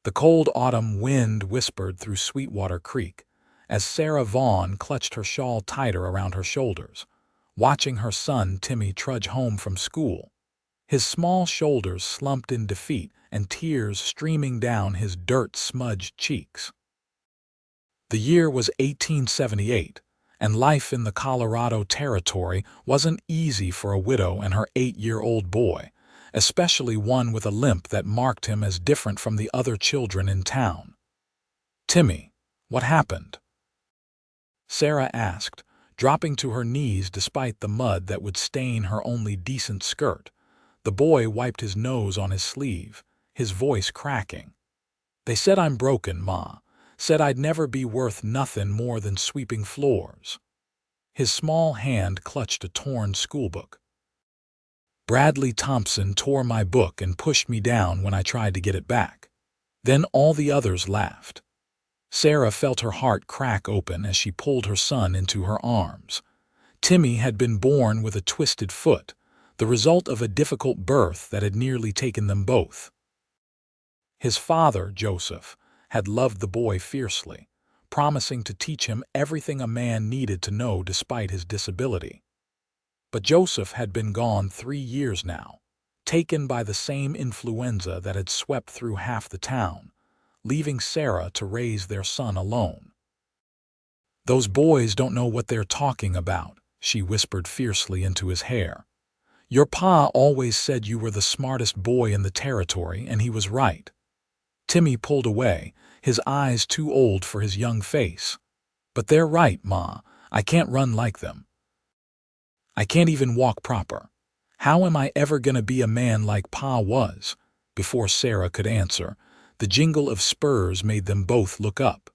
The cold autumn wind whispered through Sweetwater Creek as Sarah Vaughn clutched her shawl tighter around her shoulders, watching her son Timmy trudge home from school, his small shoulders slumped in defeat and tears streaming down his dirt-smudged cheeks. The year was 1878, and life in the Colorado Territory wasn't easy for a widow and her 8-year-old boy, especially one with a limp that marked him as different from the other children in town. "Timmy, what happened?" Sarah asked, dropping to her knees despite the mud that would stain her only decent skirt. The boy wiped his nose on his sleeve, his voice cracking. "They said I'm broken, Ma. Said I'd never be worth nothing more than sweeping floors." His small hand clutched a torn schoolbook. "Bradley Thompson tore my book and pushed me down when I tried to get it back." Then all the others laughed. Sarah felt her heart crack open as she pulled her son into her arms. Timmy had been born with a twisted foot, the result of a difficult birth that had nearly taken them both. His father, Joseph, had loved the boy fiercely, promising to teach him everything a man needed to know despite his disability. But Joseph had been gone 3 years now, taken by the same influenza that had swept through half the town, leaving Sarah to raise their son alone. "Those boys don't know what they're talking about," she whispered fiercely into his hair. "Your pa always said you were the smartest boy in the territory, and he was right." Timmy pulled away, his eyes too old for his young face. "But they're right, Ma. I can't run like them. I can't even walk proper. How am I ever gonna be a man like Pa was?" Before Sarah could answer, the jingle of spurs made them both look up.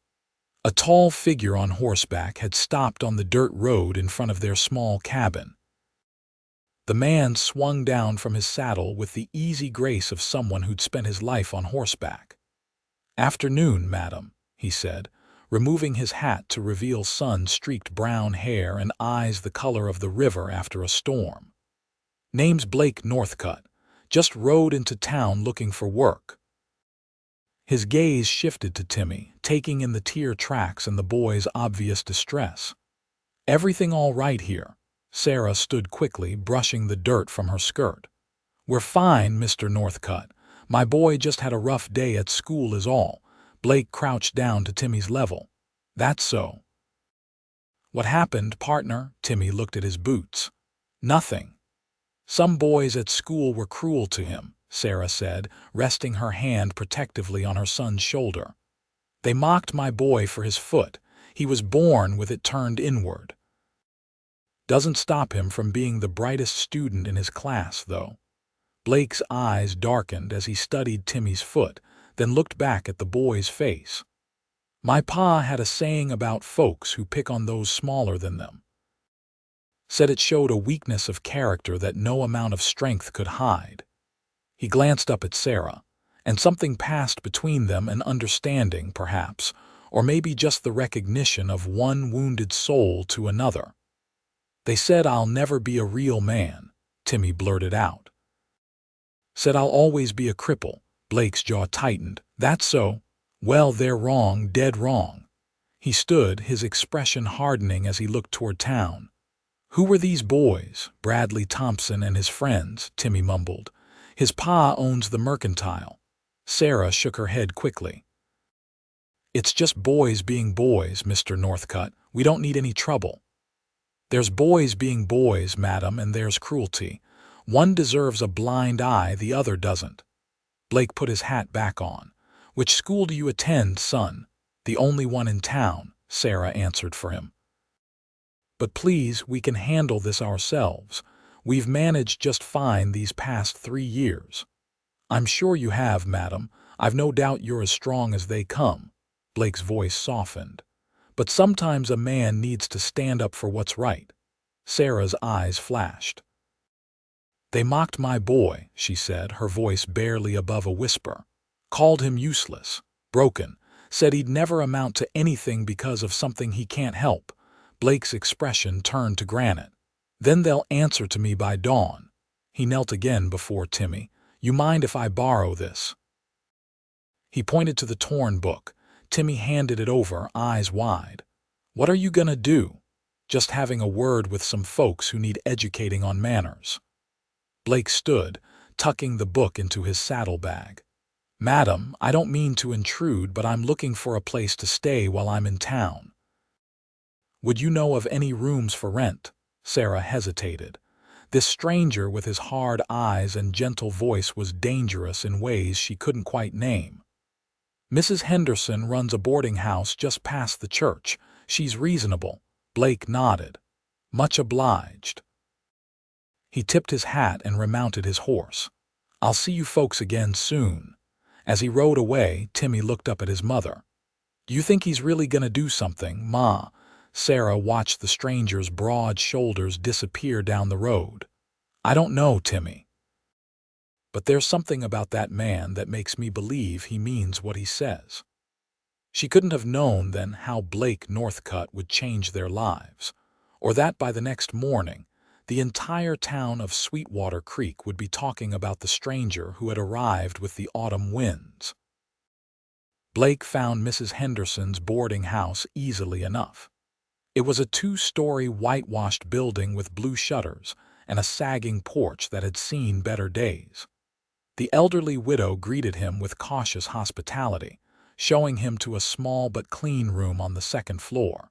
A tall figure on horseback had stopped on the dirt road in front of their small cabin. The man swung down from his saddle with the easy grace of someone who'd spent his life on horseback. "Afternoon, madam," he said, removing his hat to reveal sun-streaked brown hair and eyes the color of the river after a storm. "Name's Blake Northcutt. Just rode into town looking for work." His gaze shifted to Timmy, taking in the tear tracks and the boy's obvious distress. "Everything all right here?" Sarah stood quickly, brushing the dirt from her skirt. "We're fine, Mr. Northcutt. My boy just had a rough day at school is all." Blake crouched down to Timmy's level. "That's so." "What happened, partner?" Timmy looked at his boots. "Nothing. Some boys at school were cruel to him," Sarah said, resting her hand protectively on her son's shoulder. "They mocked my boy for his foot. He was born with it turned inward. Doesn't stop him from being the brightest student in his class, though." Blake's eyes darkened as he studied Timmy's foot, then looked back at the boy's face. "My pa had a saying about folks who pick on those smaller than them. Said it showed a weakness of character that no amount of strength could hide." He glanced up at Sarah, and something passed between them, an understanding, perhaps, or maybe just the recognition of one wounded soul to another. "They said I'll never be a real man," Timmy blurted out. "Said I'll always be a cripple." Blake's jaw tightened. "That's so? Well, they're wrong, dead wrong." He stood, his expression hardening as he looked toward town. "Who were these boys?" "Bradley Thompson and his friends," Timmy mumbled. "His pa owns the mercantile." Sarah shook her head quickly. "It's just boys being boys, Mr. Northcutt. We don't need any trouble." "There's boys being boys, madam, and there's cruelty. One deserves a blind eye, the other doesn't." Blake put his hat back on. "Which school do you attend, son?" "The only one in town," Sarah answered for him. "But please, we can handle this ourselves. We've managed just fine these past 3 years." "I'm sure you have, madam. I've no doubt you're as strong as they come." Blake's voice softened. "But sometimes a man needs to stand up for what's right." Sarah's eyes flashed. "They mocked my boy," she said, her voice barely above a whisper. "Called him useless, broken, said he'd never amount to anything because of something he can't help." Blake's expression turned to granite. "Then they'll answer to me by dawn." He knelt again before Timmy. "You mind if I borrow this?" He pointed to the torn book. Timmy handed it over, eyes wide. "What are you gonna do?" "Just having a word with some folks who need educating on manners." Blake stood, tucking the book into his saddlebag. "Madam, I don't mean to intrude, but I'm looking for a place to stay while I'm in town." "Would you know of any rooms for rent?" Sarah hesitated. This stranger with his hard eyes and gentle voice was dangerous in ways she couldn't quite name. "Mrs. Henderson runs a boarding house just past the church. She's reasonable." Blake nodded. "Much obliged." He tipped his hat and remounted his horse. "I'll see you folks again soon." As he rode away, Timmy looked up at his mother. "Do you think he's really gonna do something, Ma?" Sarah watched the stranger's broad shoulders disappear down the road. "I don't know, Timmy. But there's something about that man that makes me believe he means what he says." She couldn't have known then how Blake Northcutt would change their lives, or that by the next morning, the entire town of Sweetwater Creek would be talking about the stranger who had arrived with the autumn winds. Blake found Mrs. Henderson's boarding house easily enough. It was a 2-story whitewashed building with blue shutters and a sagging porch that had seen better days. The elderly widow greeted him with cautious hospitality, showing him to a small but clean room on the second floor.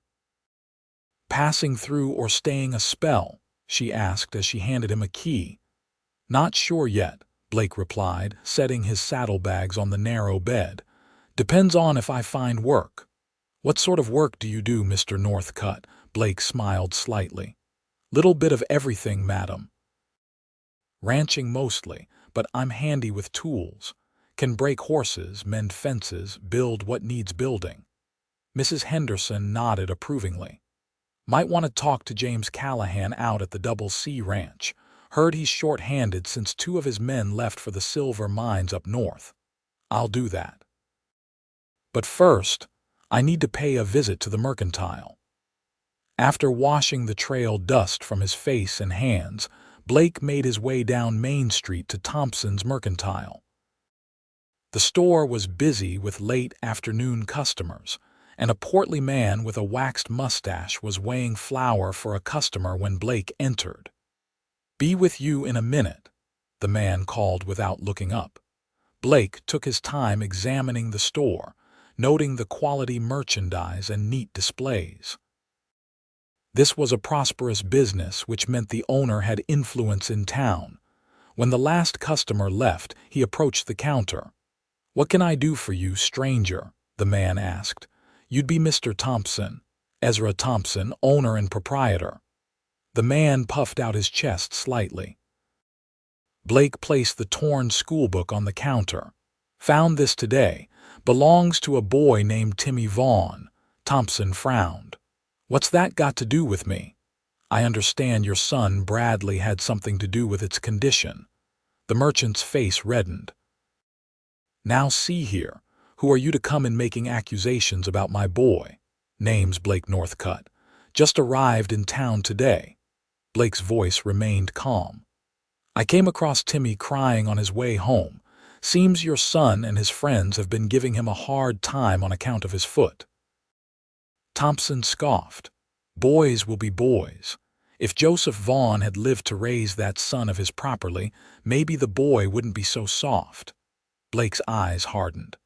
"Passing through or staying a spell?" she asked as she handed him a key. "Not sure yet," Blake replied, setting his saddlebags on the narrow bed. "Depends on if I find work." "What sort of work do you do, Mr. Northcutt?" Blake smiled slightly. "Little bit of everything, madam. Ranching mostly, but I'm handy with tools. Can break horses, mend fences, build what needs building." Mrs. Henderson nodded approvingly. "Might want to talk to James Callahan out at the Double C Ranch. Heard he's short-handed since 2 of his men left for the silver mines up north." "I'll do that. But first, I need to pay a visit to the mercantile." After washing the trail dust from his face and hands, Blake made his way down Main Street to Thompson's Mercantile. The store was busy with late afternoon customers, and a portly man with a waxed mustache was weighing flour for a customer when Blake entered. "Be with you in a minute," the man called without looking up. Blake took his time examining the store, noting the quality merchandise and neat displays. This was a prosperous business, which meant the owner had influence in town. When the last customer left, he approached the counter. "What can I do for you, stranger?" the man asked. "You'd be Mr. Thompson." "Ezra Thompson, owner and proprietor." The man puffed out his chest slightly. Blake placed the torn schoolbook on the counter. "Found this today. Belongs to a boy named Timmy Vaughn." Thompson frowned. "What's that got to do with me?" "I understand your son Bradley had something to do with its condition." The merchant's face reddened. "Now see here, who are you to come in making accusations about my boy?" "Name's Blake Northcutt. Just arrived in town today." Blake's voice remained calm. "I came across Timmy crying on his way home. Seems your son and his friends have been giving him a hard time on account of his foot." Thompson scoffed. "Boys will be boys. If Joseph Vaughn had lived to raise that son of his properly, maybe the boy wouldn't be so soft." Blake's eyes hardened.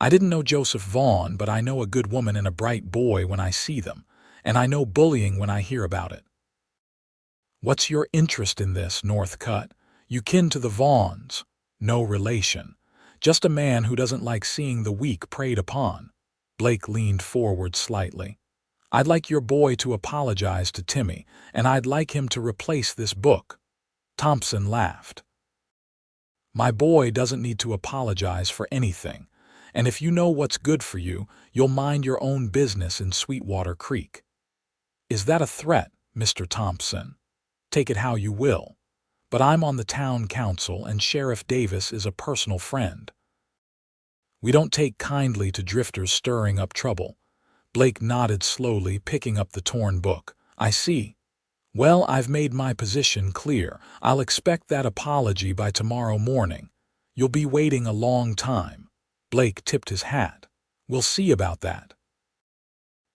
"I didn't know Joseph Vaughn, but I know a good woman and a bright boy when I see them, and I know bullying when I hear about it." "What's your interest in this, Northcutt? You kin to the Vaughns?" "No relation. Just a man who doesn't like seeing the weak preyed upon." Blake leaned forward slightly. "I'd like your boy to apologize to Timmy, and I'd like him to replace this book." Thompson laughed. "My boy doesn't need to apologize for anything, and if you know what's good for you, you'll mind your own business in Sweetwater Creek." "Is that a threat, Mr. Thompson?" "Take it how you will. But I'm on the town council and Sheriff Davis is a personal friend. We don't take kindly to drifters stirring up trouble." Blake nodded slowly, picking up the torn book. "I see. Well, I've made my position clear. I'll expect that apology by tomorrow morning. You'll be waiting a long time." Blake tipped his hat. "We'll see about that."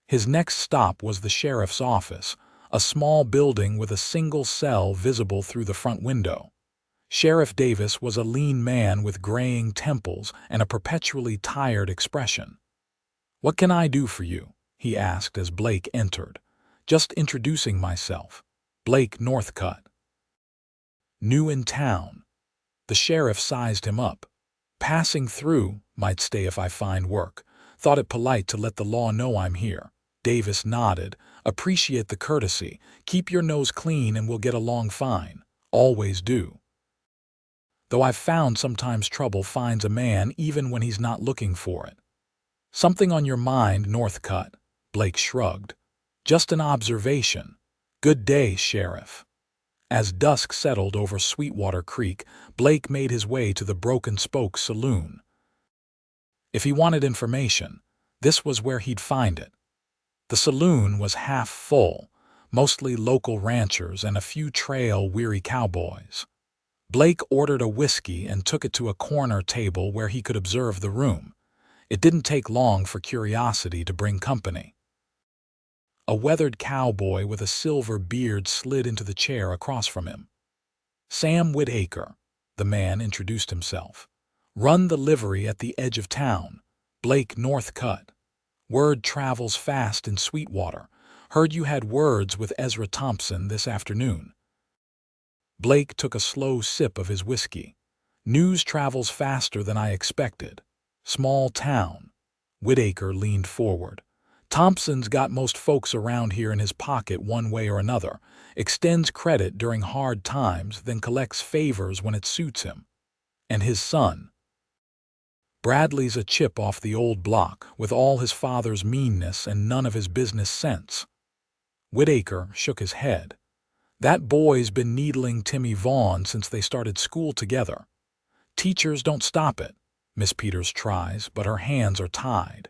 His next stop was the sheriff's office, a small building with a single cell visible through the front window. Sheriff Davis was a lean man with graying temples and a perpetually tired expression. "What can I do for you?" he asked as Blake entered. "Just introducing myself. Blake Northcutt." "New in town." The sheriff sized him up. "Passing through, might stay if I find work. Thought it polite to let the law know I'm here." Davis nodded. "Appreciate the courtesy. Keep your nose clean and we'll get along fine. Always do. Though I've found sometimes trouble finds a man even when he's not looking for it." "Something on your mind, Northcutt?" Blake shrugged. "Just an observation. Good day, Sheriff." As dusk settled over Sweetwater Creek, Blake made his way to the Broken Spoke Saloon. If he wanted information, this was where he'd find it. The saloon was half full, mostly local ranchers and a few trail-weary cowboys. Blake ordered a whiskey and took it to a corner table where he could observe the room. It didn't take long for curiosity to bring company. A weathered cowboy with a silver beard slid into the chair across from him. "Sam Whitaker," the man introduced himself. "Run the livery at the edge of town. Blake Northcutt. Word travels fast in Sweetwater. Heard you had words with Ezra Thompson this afternoon." Blake took a slow sip of his whiskey. "News travels faster than I expected. Small town." Whitaker leaned forward. "Thompson's got most folks around here in his pocket one way or another. Extends credit during hard times, then collects favors when it suits him. And his son. Bradley's a chip off the old block, with all his father's meanness and none of his business sense." Whitaker shook his head. "That boy's been needling Timmy Vaughn since they started school together. Teachers don't stop it. Miss Peters tries, but her hands are tied.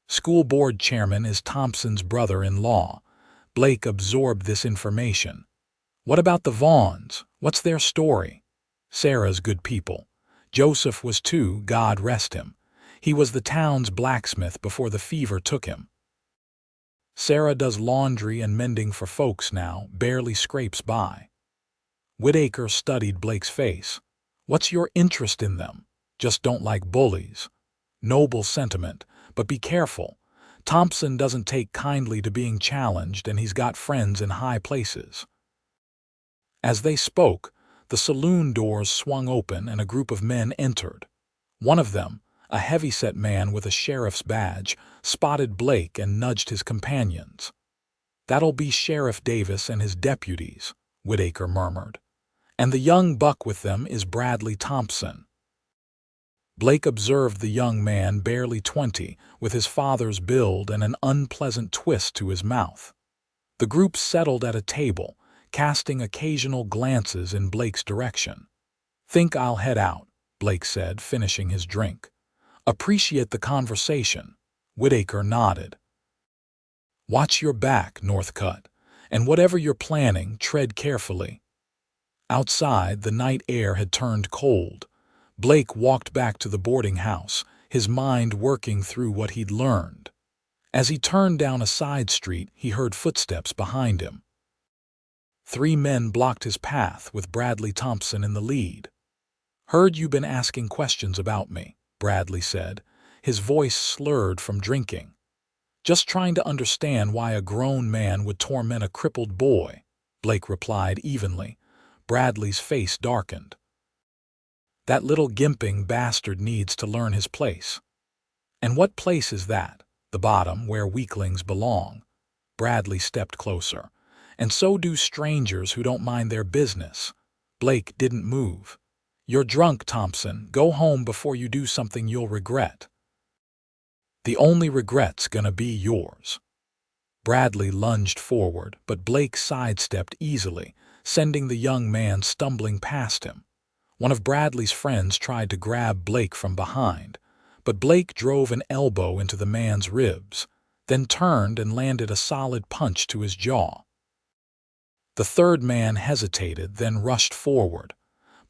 School board chairman is Thompson's brother-in-law." Blake absorbed this information. "What about the Vaughns? What's their story?" "Sarah's good people. Joseph was too, God rest him. He was the town's blacksmith before the fever took him. Sarah does laundry and mending for folks now, barely scrapes by." Whitaker studied Blake's face. "What's your interest in them? Just don't like bullies." "Noble sentiment, but be careful. Thompson doesn't take kindly to being challenged, and he's got friends in high places." As they spoke, the saloon doors swung open and a group of men entered. One of them, a heavy-set man with a sheriff's badge, spotted Blake and nudged his companions. "That'll be Sheriff Davis and his deputies," Whitaker murmured. "And the young buck with them is Bradley Thompson." Blake observed the young man, barely 20, with his father's build and an unpleasant twist to his mouth. The group settled at a table, casting occasional glances in Blake's direction. "Think I'll head out," Blake said, finishing his drink. "Appreciate the conversation." Whitaker nodded. "Watch your back, Northcutt, and whatever you're planning, tread carefully." Outside, the night air had turned cold. Blake walked back to the boarding house, his mind working through what he'd learned. As he turned down a side street, he heard footsteps behind him. 3 men blocked his path, with Bradley Thompson in the lead. "Heard you been asking questions about me," Bradley said, his voice slurred from drinking. "Just trying to understand why a grown man would torment a crippled boy," Blake replied evenly. Bradley's face darkened. "That little gimping bastard needs to learn his place." "And what place is that?" "The bottom, where weaklings belong." Bradley stepped closer. "And so do strangers who don't mind their business." Blake didn't move. "You're drunk, Thompson. Go home before you do something you'll regret." "The only regret's gonna be yours." Bradley lunged forward, but Blake sidestepped easily, sending the young man stumbling past him. One of Bradley's friends tried to grab Blake from behind, but Blake drove an elbow into the man's ribs, then turned and landed a solid punch to his jaw. The third man hesitated, then rushed forward.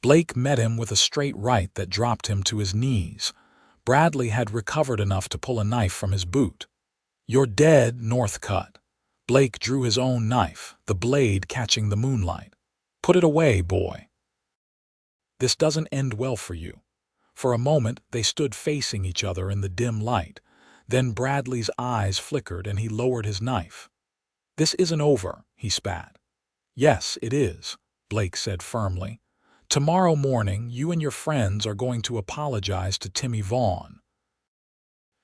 Blake met him with a straight right that dropped him to his knees. Bradley had recovered enough to pull a knife from his boot. "You're dead, Northcutt." Blake drew his own knife, the blade catching the moonlight. "Put it away, boy. This doesn't end well for you." For a moment they stood facing each other in the dim light. Then Bradley's eyes flickered and he lowered his knife. "This isn't over," he spat. "Yes, it is," Blake said firmly. "Tomorrow morning you and your friends are going to apologize to Timmy Vaughn.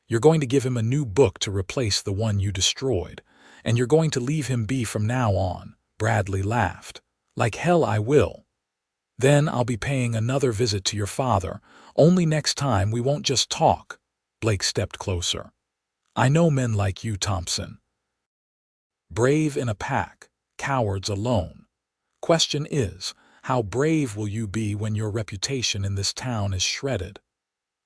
You're going to give him a new book to replace the one you destroyed, and you're going to leave him be from now on." Bradley laughed. "Like hell I will. Then I'll be paying another visit to your father, only next time we won't just talk." Blake stepped closer. "I know men like you, Thompson. Brave in a pack, cowards alone. Question is, how brave will you be when your reputation in this town is shredded?"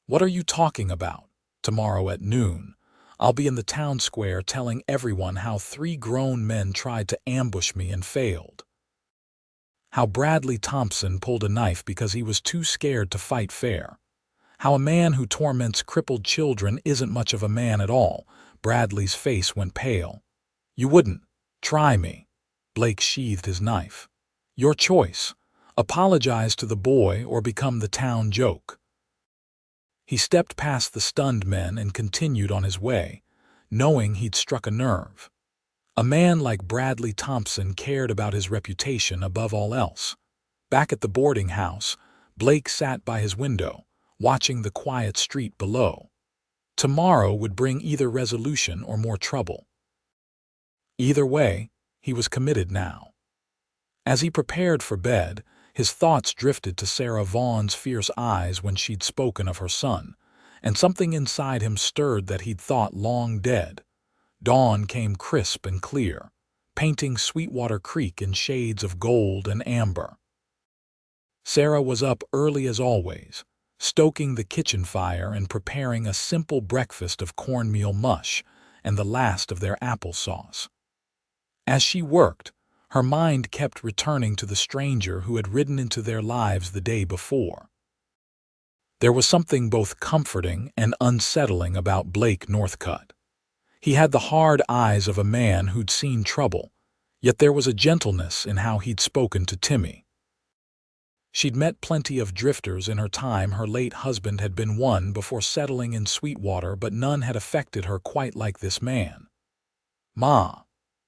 "What are you talking about? Tomorrow at noon, I'll be in the town square telling everyone how 3 grown men tried to ambush me and failed. How Bradley Thompson pulled a knife because he was too scared to fight fair. How a man who torments crippled children isn't much of a man at all." Bradley's face went pale. "You wouldn't try me." Blake sheathed his knife. "Your choice. Apologize to the boy or become the town joke." He stepped past the stunned men and continued on his way, knowing he'd struck a nerve. A man like Bradley Thompson cared about his reputation above all else. Back at the boarding house, Blake sat by his window, watching the quiet street below. Tomorrow would bring either resolution or more trouble. Either way, he was committed now. As he prepared for bed, his thoughts drifted to Sarah Vaughn's fierce eyes when she'd spoken of her son, and something inside him stirred that he'd thought long dead. Dawn came crisp and clear, painting Sweetwater Creek in shades of gold and amber. Sarah was up early as always, stoking the kitchen fire and preparing a simple breakfast of cornmeal mush and the last of their applesauce. As she worked, her mind kept returning to the stranger who had ridden into their lives the day before. There was something both comforting and unsettling about Blake Northcutt. He had the hard eyes of a man who'd seen trouble, yet there was a gentleness in how he'd spoken to Timmy. She'd met plenty of drifters in her time. Her late husband had been one before settling in Sweetwater, but none had affected her quite like this man. "Ma."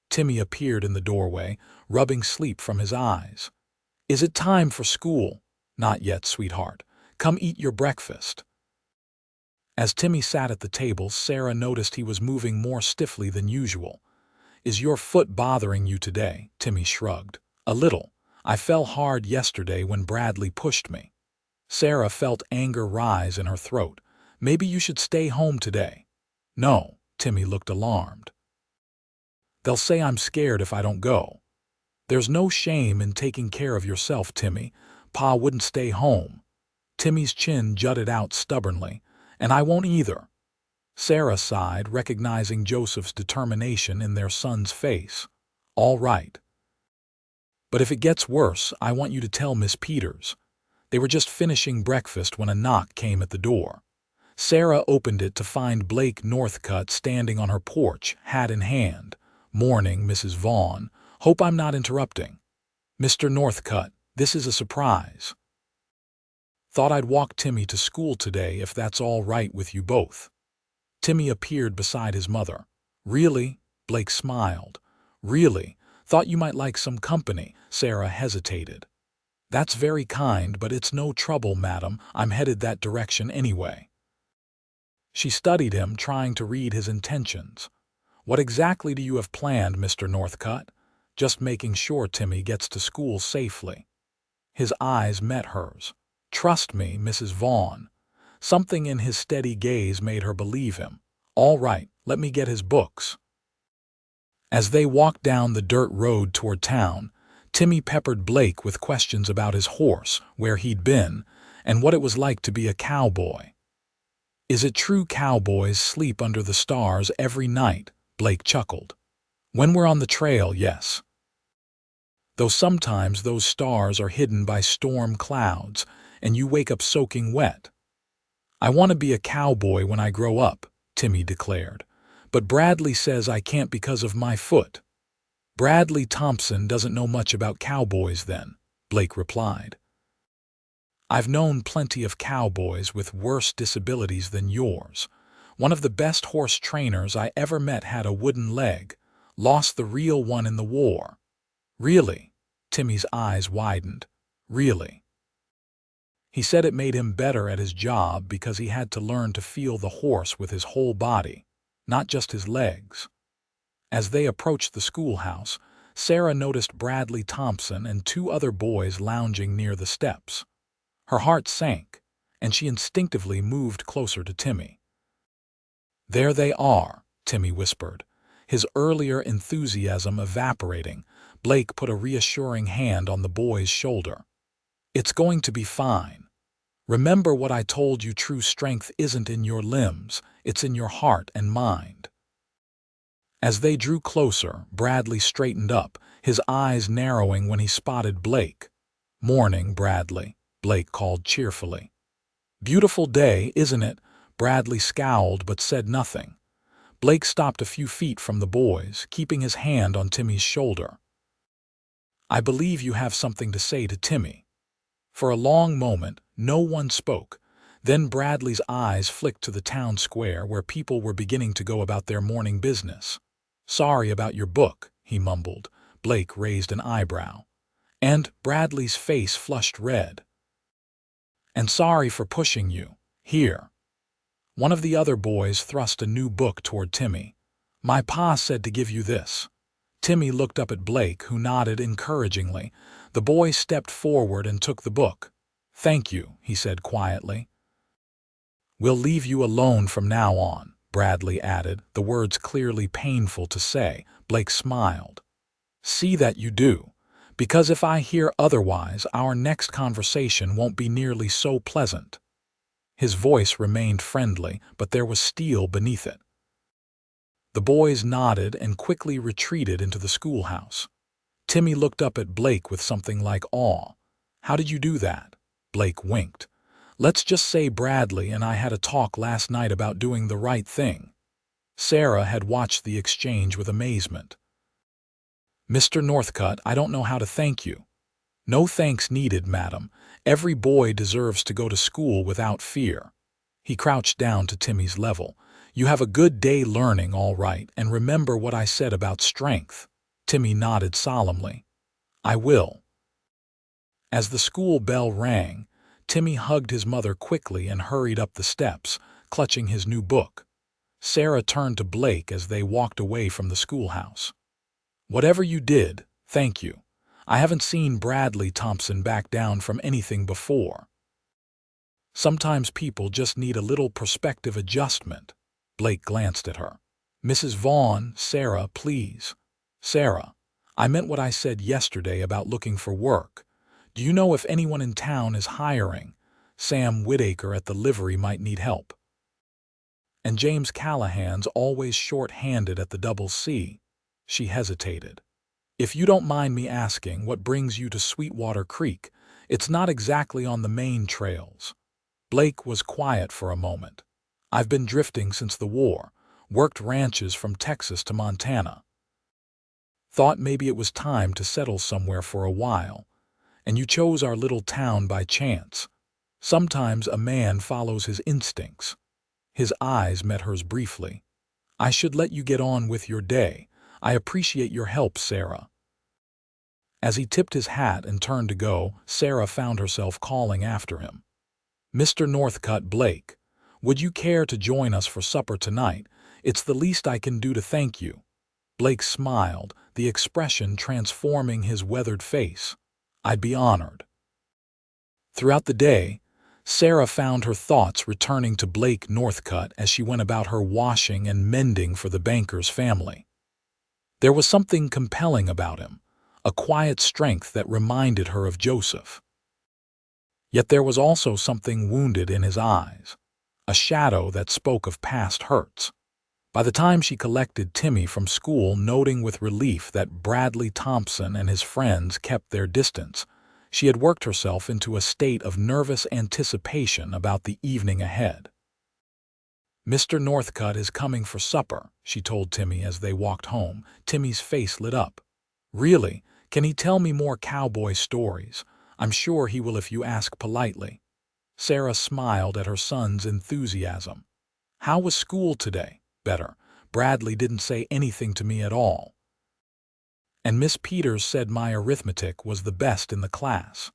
Timmy appeared in the doorway, rubbing sleep from his eyes. "Is it time for school?" "Not yet, sweetheart. Come eat your breakfast." As Timmy sat at the table, Sarah noticed he was moving more stiffly than usual. "Is your foot bothering you today?" Timmy shrugged. "A little. I fell hard yesterday when Bradley pushed me." Sarah felt anger rise in her throat. "Maybe you should stay home today." "No." Timmy looked alarmed. "They'll say I'm scared if I don't go." "There's no shame in taking care of yourself, Timmy. Pa wouldn't stay home." Timmy's chin jutted out stubbornly. "And I won't either." Sarah sighed, recognizing Joseph's determination in their son's face. "All right. But if it gets worse, I want you to tell Miss Peters." They were just finishing breakfast when a knock came at the door. Sarah opened it to find Blake Northcutt standing on her porch, hat in hand. "Morning, Mrs. Vaughn. Hope I'm not interrupting." "Mr. Northcutt, this is a surprise. Thought I'd walk Timmy to school today if that's all right with you both." Timmy appeared beside his mother. "Really?" Blake smiled. "Really? Thought you might like some company." Sarah hesitated. "That's very kind, but it's no trouble, madam. I'm headed that direction anyway." She studied him, trying to read his intentions. "What exactly do you have planned, Mr. Northcutt?" "Just making sure Timmy gets to school safely." His eyes met hers. "Trust me, Mrs. Vaughn." Something in his steady gaze made her believe him. "All right, let me get his books." As they walked down the dirt road toward town, Timmy peppered Blake with questions about his horse, where he'd been, and what it was like to be a cowboy. "Is it true cowboys sleep under the stars every night?" Blake chuckled. "When we're on the trail, yes. Though sometimes those stars are hidden by storm clouds, and you wake up soaking wet." "I want to be a cowboy when I grow up," Timmy declared. "But Bradley says I can't because of my foot." "Bradley Thompson doesn't know much about cowboys then," Blake replied. "I've known plenty of cowboys with worse disabilities than yours. One of the best horse trainers I ever met had a wooden leg, lost the real one in the war." "Really?" Timmy's eyes widened. "Really?" He said it made him better at his job because he had to learn to feel the horse with his whole body, not just his legs. As they approached the schoolhouse, Sarah noticed Bradley Thompson and two other boys lounging near the steps. Her heart sank, and she instinctively moved closer to Timmy. "There they are," Timmy whispered. His earlier enthusiasm evaporating, Blake put a reassuring hand on the boy's shoulder. "It's going to be fine. Remember what I told you, true strength isn't in your limbs, it's in your heart and mind." As they drew closer, Bradley straightened up, his eyes narrowing when he spotted Blake. "Morning, Bradley," Blake called cheerfully. "Beautiful day, isn't it?" Bradley scowled but said nothing. Blake stopped a few feet from the boys, keeping his hand on Timmy's shoulder. "I believe you have something to say to Timmy." For a long moment, no one spoke. Then Bradley's eyes flicked to the town square where people were beginning to go about their morning business. "Sorry about your book," he mumbled. Blake raised an eyebrow. And Bradley's face flushed red. "And sorry for pushing you. Here." One of the other boys thrust a new book toward Timmy. "My pa said to give you this." Timmy looked up at Blake, who nodded encouragingly. The boy stepped forward and took the book. "Thank you," he said quietly. "We'll leave you alone from now on," Bradley added, the words clearly painful to say. Blake smiled. "See that you do, because if I hear otherwise, our next conversation won't be nearly so pleasant." His voice remained friendly, but there was steel beneath it. The boys nodded and quickly retreated into the schoolhouse. Timmy looked up at Blake with something like awe. "How did you do that?" Blake winked. "Let's just say Bradley and I had a talk last night about doing the right thing." Sarah had watched the exchange with amazement. "Mr. Northcutt, I don't know how to thank you." "No thanks needed, madam. Every boy deserves to go to school without fear." He crouched down to Timmy's level. "You have a good day learning, all right, and remember what I said about strength." Timmy nodded solemnly. "I will." As the school bell rang, Timmy hugged his mother quickly and hurried up the steps, clutching his new book. Sarah turned to Blake as they walked away from the schoolhouse. "Whatever you did, thank you. I haven't seen Bradley Thompson back down from anything before." "Sometimes people just need a little perspective adjustment." Blake glanced at her. "Mrs. Vaughn, Sarah, please." "Sarah, I meant what I said yesterday about looking for work. Do you know if anyone in town is hiring? Sam Whitaker at the livery might need help. And James Callahan's always short-handed at the Double C." She hesitated. "If you don't mind me asking, what brings you to Sweetwater Creek? It's not exactly on the main trails." Blake was quiet for a moment. "I've been drifting since the war, worked ranches from Texas to Montana. Thought maybe it was time to settle somewhere for a while. And you chose our little town by chance. Sometimes a man follows his instincts." His eyes met hers briefly. "I should let you get on with your day. I appreciate your help, Sarah." As he tipped his hat and turned to go, Sarah found herself calling after him. "Mr. Northcutt, Blake, would you care to join us for supper tonight? It's the least I can do to thank you." Blake smiled, the expression transforming his weathered face. "I'd be honored." Throughout the day, Sarah found her thoughts returning to Blake Northcutt as she went about her washing and mending for the banker's family. There was something compelling about him, a quiet strength that reminded her of Joseph. Yet there was also something wounded in his eyes, a shadow that spoke of past hurts. By the time she collected Timmy from school, noting with relief that Bradley Thompson and his friends kept their distance, She had worked herself into a state of nervous anticipation about the evening ahead. "Mr. Northcutt is coming for supper," she told Timmy as they walked home. Timmy's face lit up. "Really? Can he tell me more cowboy stories? I'm sure he will if you ask politely." Sarah smiled at her son's enthusiasm. "How was school today?" "Better. Bradley didn't say anything to me at all. And Miss Peters said my arithmetic was the best in the class."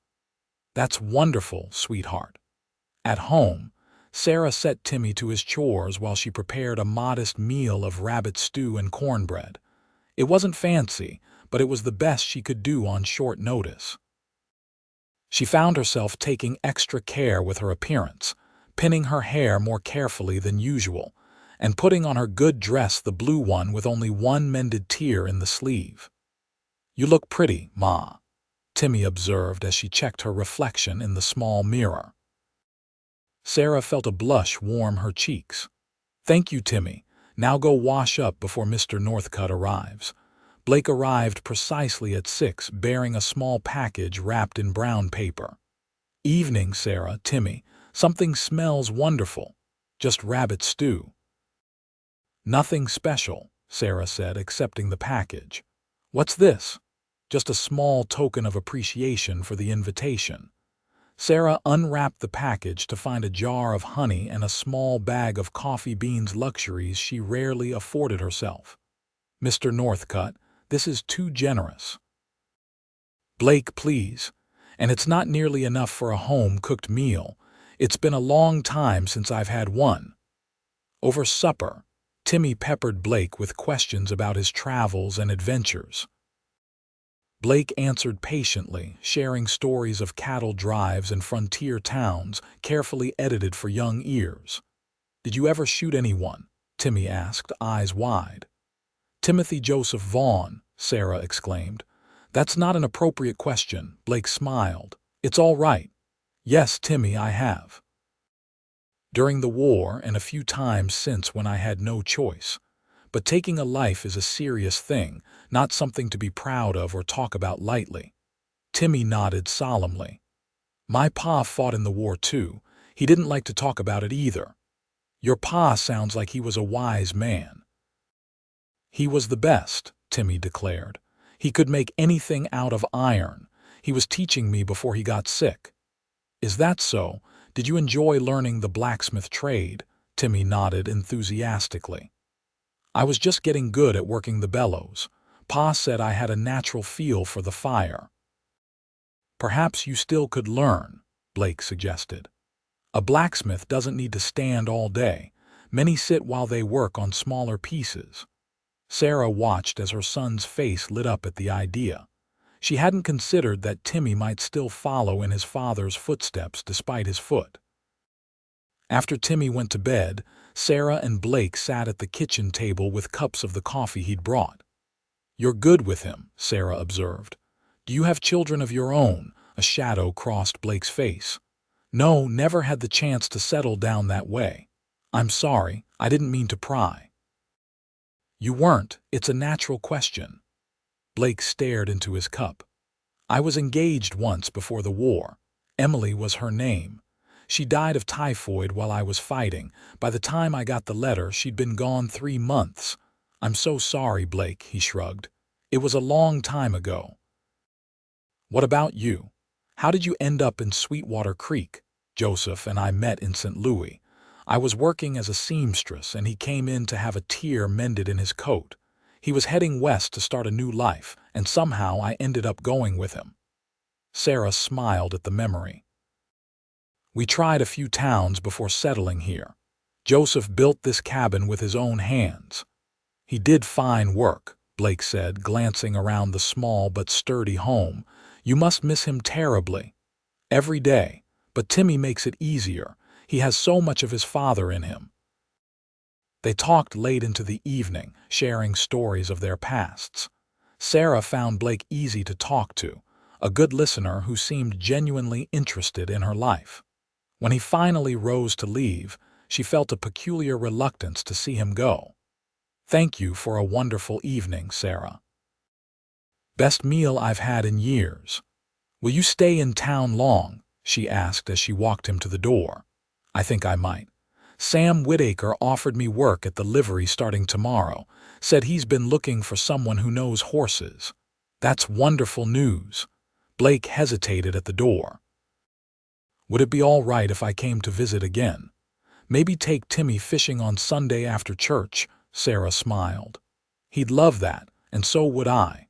"That's wonderful, sweetheart." At home, Sarah set Timmy to his chores while she prepared a modest meal of rabbit stew and cornbread. It wasn't fancy, but it was the best she could do on short notice. She found herself taking extra care with her appearance, pinning her hair more carefully than usual, and putting on her good dress, the blue one with only one mended tear in the sleeve. "You look pretty, Ma," Timmy observed as she checked her reflection in the small mirror. Sarah felt a blush warm her cheeks. "Thank you, Timmy. Now go wash up before Mr. Northcutt arrives." Blake arrived precisely at 6, bearing a small package wrapped in brown paper. "Evening, Sarah, Timmy. Something smells wonderful. Just rabbit stew." "Nothing special," Sarah said, accepting the package. "What's this?" "Just a small token of appreciation for the invitation." Sarah unwrapped the package to find a jar of honey and a small bag of coffee beans, luxuries she rarely afforded herself. "Mr. Northcutt, this is too generous." "Blake, please. And it's not nearly enough for a home-cooked meal. It's been a long time since I've had one." Over supper, Timmy peppered Blake with questions about his travels and adventures. Blake answered patiently, sharing stories of cattle drives and frontier towns, carefully edited for young ears. "Did you ever shoot anyone?" Timmy asked, eyes wide. "Timothy Joseph Vaughn," Sarah exclaimed. "That's not an appropriate question," Blake smiled. "It's all right. Yes, Timmy, I have. During the war and a few times since when I had no choice. But taking a life is a serious thing, not something to be proud of or talk about lightly." Timmy nodded solemnly. "My pa fought in the war too. He didn't like to talk about it either." "Your pa sounds like he was a wise man." "He was the best," Timmy declared. "He could make anything out of iron. He was teaching me before he got sick." "Is that so? Did you enjoy learning the blacksmith trade?" Timmy nodded enthusiastically. "I was just getting good at working the bellows. Pa said I had a natural feel for the fire." "Perhaps you still could learn," Blake suggested. "A blacksmith doesn't need to stand all day. Many sit while they work on smaller pieces." Sarah watched as her son's face lit up at the idea. She hadn't considered that Timmy might still follow in his father's footsteps despite his foot. After Timmy went to bed, Sarah and Blake sat at the kitchen table with cups of the coffee he'd brought. "You're good with him," Sarah observed. "Do you have children of your own?" A shadow crossed Blake's face. "No, never had the chance to settle down that way. I'm sorry, I didn't mean to pry." "You weren't. It's a natural question." Blake stared into his cup. "I was engaged once before the war. Emily was her name. She died of typhoid while I was fighting. By the time I got the letter, she'd been gone 3 months. I'm so sorry, Blake," he shrugged. "It was a long time ago." "What about you? How did you end up in Sweetwater Creek?" "Joseph and I met in St. Louis. I was working as a seamstress, and he came in to have a tear mended in his coat. He was heading west to start a new life, and somehow I ended up going with him." Sarah smiled at the memory. "We tried a few towns before settling here. Joseph built this cabin with his own hands." "He did fine work," Blake said, glancing around the small but sturdy home. "You must miss him terribly." "Every day. But Timmy makes it easier. He has so much of his father in him." They talked late into the evening, sharing stories of their pasts. Sarah found Blake easy to talk to, a good listener who seemed genuinely interested in her life. When he finally rose to leave, she felt a peculiar reluctance to see him go. "Thank you for a wonderful evening, Sarah." "Best meal I've had in years." "Will you stay in town long?" she asked as she walked him to the door. "I think I might. Sam Whitaker offered me work at the livery starting tomorrow, said he's been looking for someone who knows horses." "That's wonderful news." Blake hesitated at the door. "Would it be all right if I came to visit again? Maybe take Timmy fishing on Sunday after church?" Sarah smiled. "He'd love that, and so would I."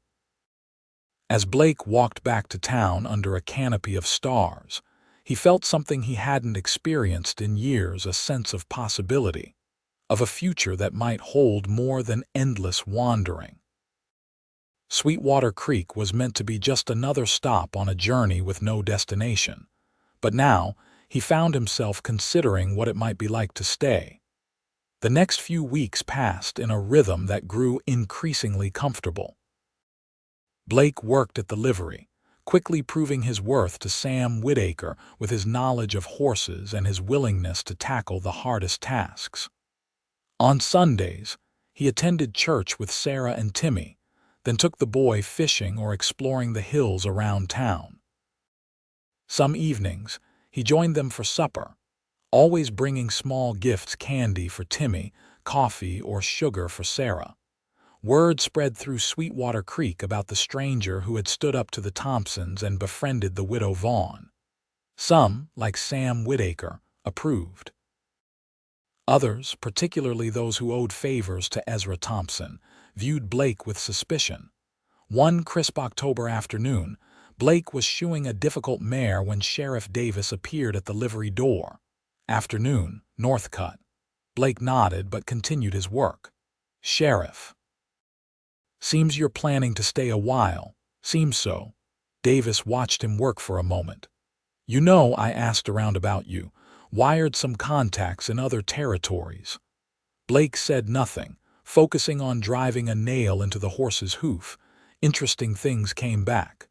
As Blake walked back to town under a canopy of stars, he felt something he hadn't experienced in years, a sense of possibility, of a future that might hold more than endless wandering. Sweetwater Creek was meant to be just another stop on a journey with no destination, but now he found himself considering what it might be like to stay. The next few weeks passed in a rhythm that grew increasingly comfortable. Blake worked at the livery, quickly proving his worth to Sam Whitaker with his knowledge of horses and his willingness to tackle the hardest tasks. On Sundays, he attended church with Sarah and Timmy, then took the boy fishing or exploring the hills around town. Some evenings, he joined them for supper, always bringing small gifts, candy for Timmy, coffee or sugar for Sarah. Word spread through Sweetwater Creek about the stranger who had stood up to the Thompsons and befriended the widow Vaughn. Some, like Sam Whitaker, approved. Others, particularly those who owed favors to Ezra Thompson, viewed Blake with suspicion. One crisp October afternoon, Blake was shoeing a difficult mare when Sheriff Davis appeared at the livery door. "Afternoon, Northcutt." Blake nodded but continued his work. "Sheriff. Seems you're planning to stay a while." "Seems so." Davis watched him work for a moment. "You know, I asked around about you, wired some contacts in other territories." Blake said nothing, focusing on driving a nail into the horse's hoof. Interesting things came back.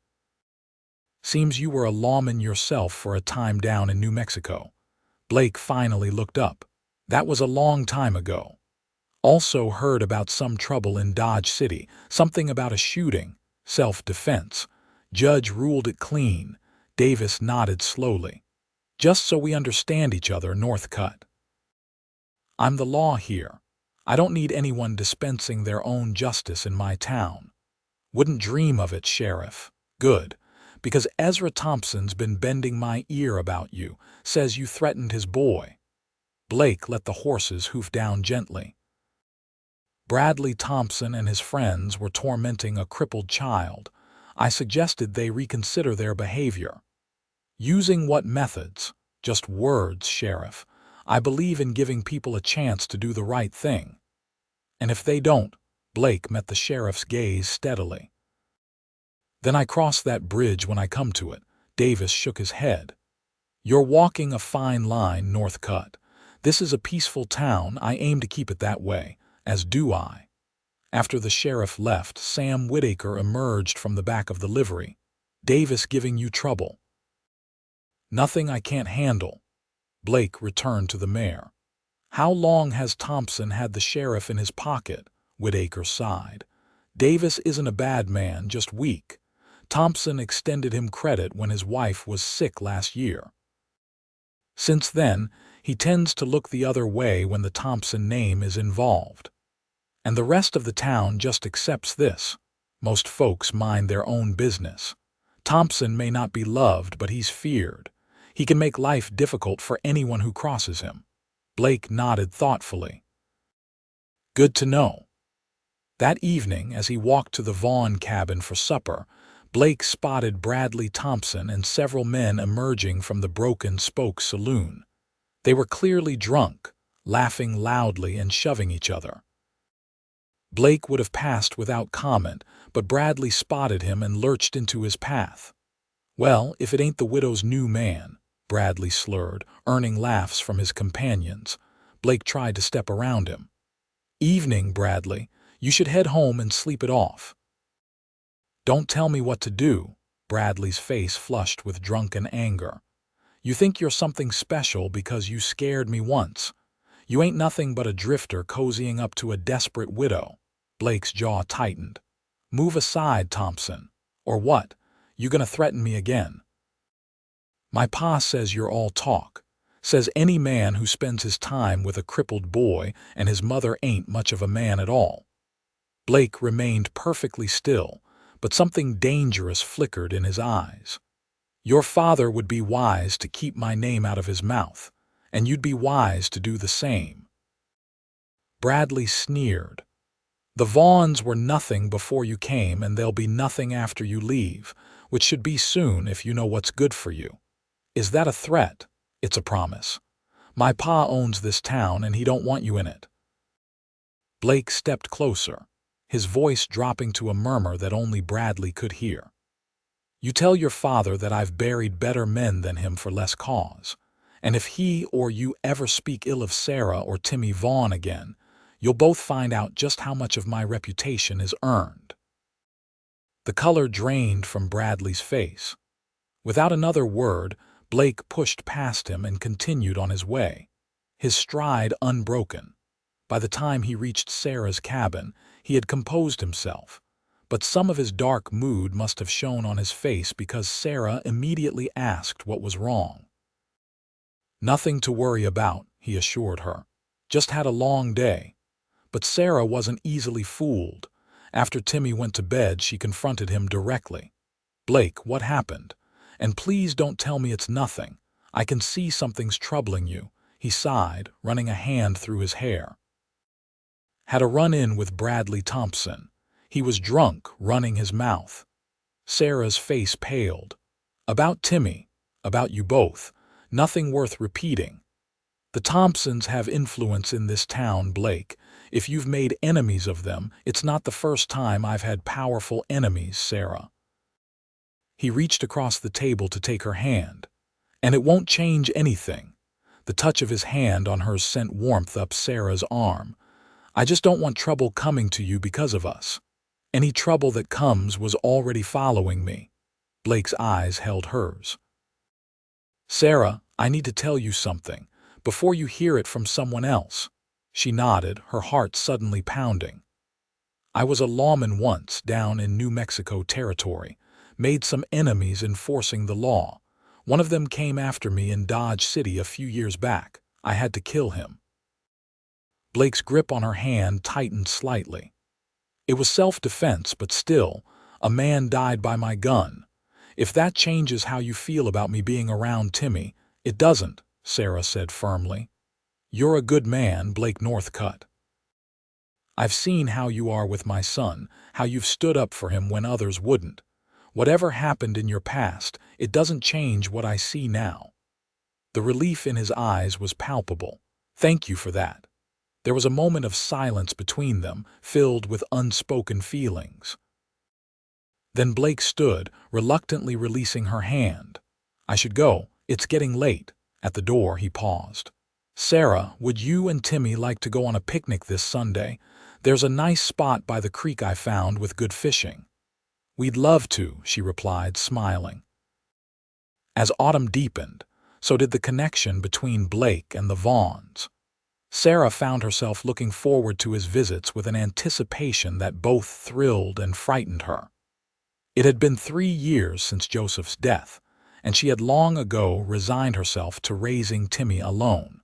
"Seems you were a lawman yourself for a time down in New Mexico." Blake finally looked up. "That was a long time ago. Also heard about some trouble in Dodge City, something about a shooting, self-defense. Judge ruled it clean." Davis nodded slowly. "Just so we understand each other, Northcutt. I'm the law here. I don't need anyone dispensing their own justice in my town." "Wouldn't dream of it, Sheriff." "Good, because Ezra Thompson's been bending my ear about you, says you threatened his boy." Blake let the horses hoof down gently. "Bradley Thompson and his friends were tormenting a crippled child. I suggested they reconsider their behavior." "Using what methods?" "Just words, Sheriff. I believe in giving people a chance to do the right thing." "And if they don't?" Blake met the sheriff's gaze steadily. "Then I cross that bridge when I come to it." Davis shook his head. "You're walking a fine line, Northcutt. This is a peaceful town. I aim to keep it that way, as do I." After the sheriff left, Sam Whitaker emerged from the back of the livery. "Davis giving you trouble?" "Nothing I can't handle." Blake returned to the mare. "How long has Thompson had the sheriff in his pocket?" Whitaker sighed. "Davis isn't a bad man, just weak. Thompson extended him credit when his wife was sick last year. Since then, he tends to look the other way when the Thompson name is involved. And the rest of the town just accepts this. Most folks mind their own business. Thompson may not be loved, but he's feared. He can make life difficult for anyone who crosses him." Blake nodded thoughtfully. "Good to know." That evening, as he walked to the Vaughn cabin for supper, Blake spotted Bradley Thompson and several men emerging from the Broken Spoke saloon. They were clearly drunk, laughing loudly and shoving each other. Blake would have passed without comment, but Bradley spotted him and lurched into his path. "Well, if it ain't the widow's new man," Bradley slurred, earning laughs from his companions. Blake tried to step around him. "Evening, Bradley. You should head home and sleep it off." "Don't tell me what to do." Bradley's face flushed with drunken anger. "You think you're something special because you scared me once. You ain't nothing but a drifter cozying up to a desperate widow." Blake's jaw tightened. "Move aside, Thompson." "Or what? You gonna threaten me again? My pa says you're all talk. Says any man who spends his time with a crippled boy and his mother ain't much of a man at all. Blake remained perfectly still, but something dangerous flickered in his eyes. Your father would be wise to keep my name out of his mouth, and you'd be wise to do the same. Bradley sneered. The Vaughns were nothing before you came, and they'll be nothing after you leave, which should be soon if you know what's good for you. Is that a threat? It's a promise. My pa owns this town, and he don't want you in it. Blake stepped closer, his voice dropping to a murmur that only Bradley could hear. You tell your father that I've buried better men than him for less cause, and if he or you ever speak ill of Sarah or Timmy Vaughn again, you'll both find out just how much of my reputation is earned. The color drained from Bradley's face. Without another word, Blake pushed past him and continued on his way, his stride unbroken. By the time he reached Sarah's cabin, he had composed himself, but some of his dark mood must have shown on his face because Sarah immediately asked what was wrong. Nothing to worry about, he assured her. Just had a long day. But Sarah wasn't easily fooled. After Timmy went to bed, she confronted him directly. Blake, what happened? And please don't tell me it's nothing. I can see something's troubling you, he sighed, running a hand through his hair. Had a run-in with Bradley Thompson. He was drunk, running his mouth. Sarah's face paled. About Timmy, about you both, nothing worth repeating. The Thompsons have influence in this town, Blake. If you've made enemies of them, it's not the first time I've had powerful enemies, Sarah. He reached across the table to take her hand. And it won't change anything. The touch of his hand on hers sent warmth up Sarah's arm. I just don't want trouble coming to you because of us. Any trouble that comes was already following me. Blake's eyes held hers. Sarah, I need to tell you something, before you hear it from someone else. She nodded, her heart suddenly pounding. I was a lawman once down in New Mexico territory, made some enemies enforcing the law. One of them came after me in Dodge City a few years back. I had to kill him. Blake's grip on her hand tightened slightly. It was self-defense, but still, a man died by my gun. If that changes how you feel about me being around Timmy, it doesn't, Sarah said firmly. You're a good man, Blake Northcutt. I've seen how you are with my son, how you've stood up for him when others wouldn't. Whatever happened in your past, it doesn't change what I see now. The relief in his eyes was palpable. Thank you for that. There was a moment of silence between them, filled with unspoken feelings. Then Blake stood, reluctantly releasing her hand. I should go. It's getting late. At the door, he paused. Sarah, would you and Timmy like to go on a picnic this Sunday? There's a nice spot by the creek I found with good fishing. We'd love to, she replied, smiling. As autumn deepened, so did the connection between Blake and the Vaughns. Sarah found herself looking forward to his visits with an anticipation that both thrilled and frightened her. It had been 3 years since Joseph's death, and she had long ago resigned herself to raising Timmy alone.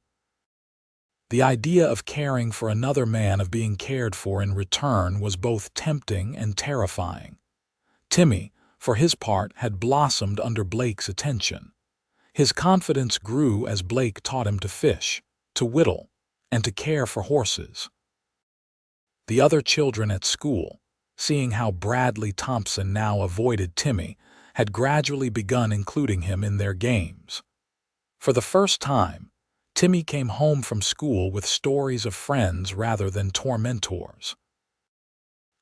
The idea of caring for another man, of being cared for in return, was both tempting and terrifying. Timmy, for his part, had blossomed under Blake's attention. His confidence grew as Blake taught him to fish, to whittle, and to care for horses. The other children at school, seeing how Bradley Thompson now avoided Timmy, had gradually begun including him in their games. For the first time, Timmy came home from school with stories of friends rather than tormentors.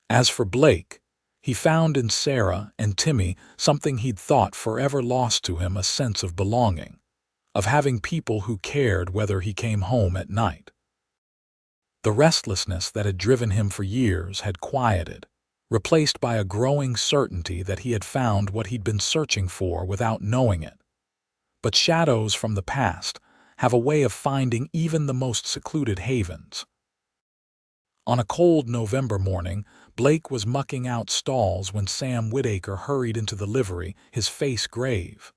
As for Blake, he found in Sarah and Timmy something he'd thought forever lost to him, a sense of belonging, of having people who cared whether he came home at night. The restlessness that had driven him for years had quieted, replaced by a growing certainty that he had found what he'd been searching for without knowing it. But shadows from the past have a way of finding even the most secluded havens. On a cold November morning, Blake was mucking out stalls when Sam Whitaker hurried into the livery, his face grave.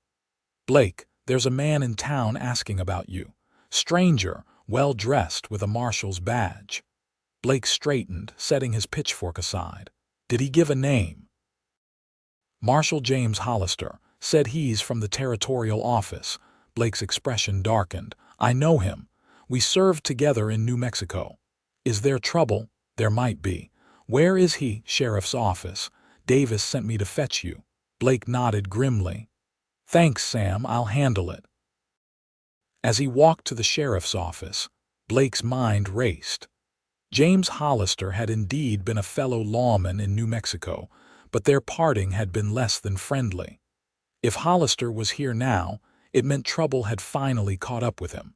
"Blake, there's a man in town asking about you. Stranger, well-dressed with a marshal's badge." Blake straightened, setting his pitchfork aside. "Did he give a name?" "Marshal James Hollister. Said he's from the territorial office." Blake's expression darkened. "I know him. We served together in New Mexico." "Is there trouble?" "There might be." "Where is he?" "Sheriff's office. Davis sent me to fetch you." Blake nodded grimly. "Thanks, Sam, I'll handle it." As he walked to the sheriff's office, Blake's mind raced. James Hollister had indeed been a fellow lawman in New Mexico, but their parting had been less than friendly. If Hollister was here now, it meant trouble had finally caught up with him.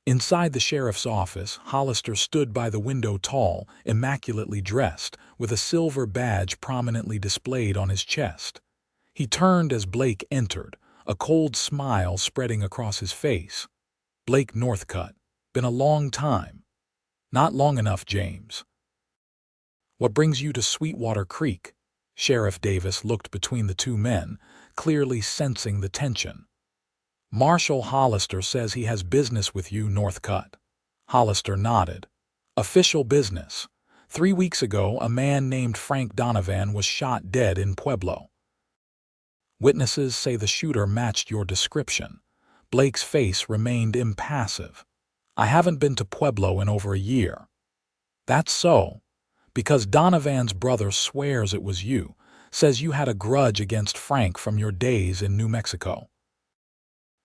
Inside the sheriff's office, Hollister stood by the window, tall, immaculately dressed, with a silver badge prominently displayed on his chest. He turned as Blake entered, a cold smile spreading across his face. "Blake Northcutt. Been a long time." "Not long enough, James." "What brings you to Sweetwater Creek?" Sheriff Davis looked between the two men, clearly sensing the tension. "Marshal Hollister says he has business with you, Northcutt." Hollister nodded. "Official business. 3 weeks ago, a man named Frank Donovan was shot dead in Pueblo. Witnesses say the shooter matched your description." Blake's face remained impassive. "I haven't been to Pueblo in over a year." "That's so?" "Because Donovan's brother swears it was you, says you had a grudge against Frank from your days in New Mexico."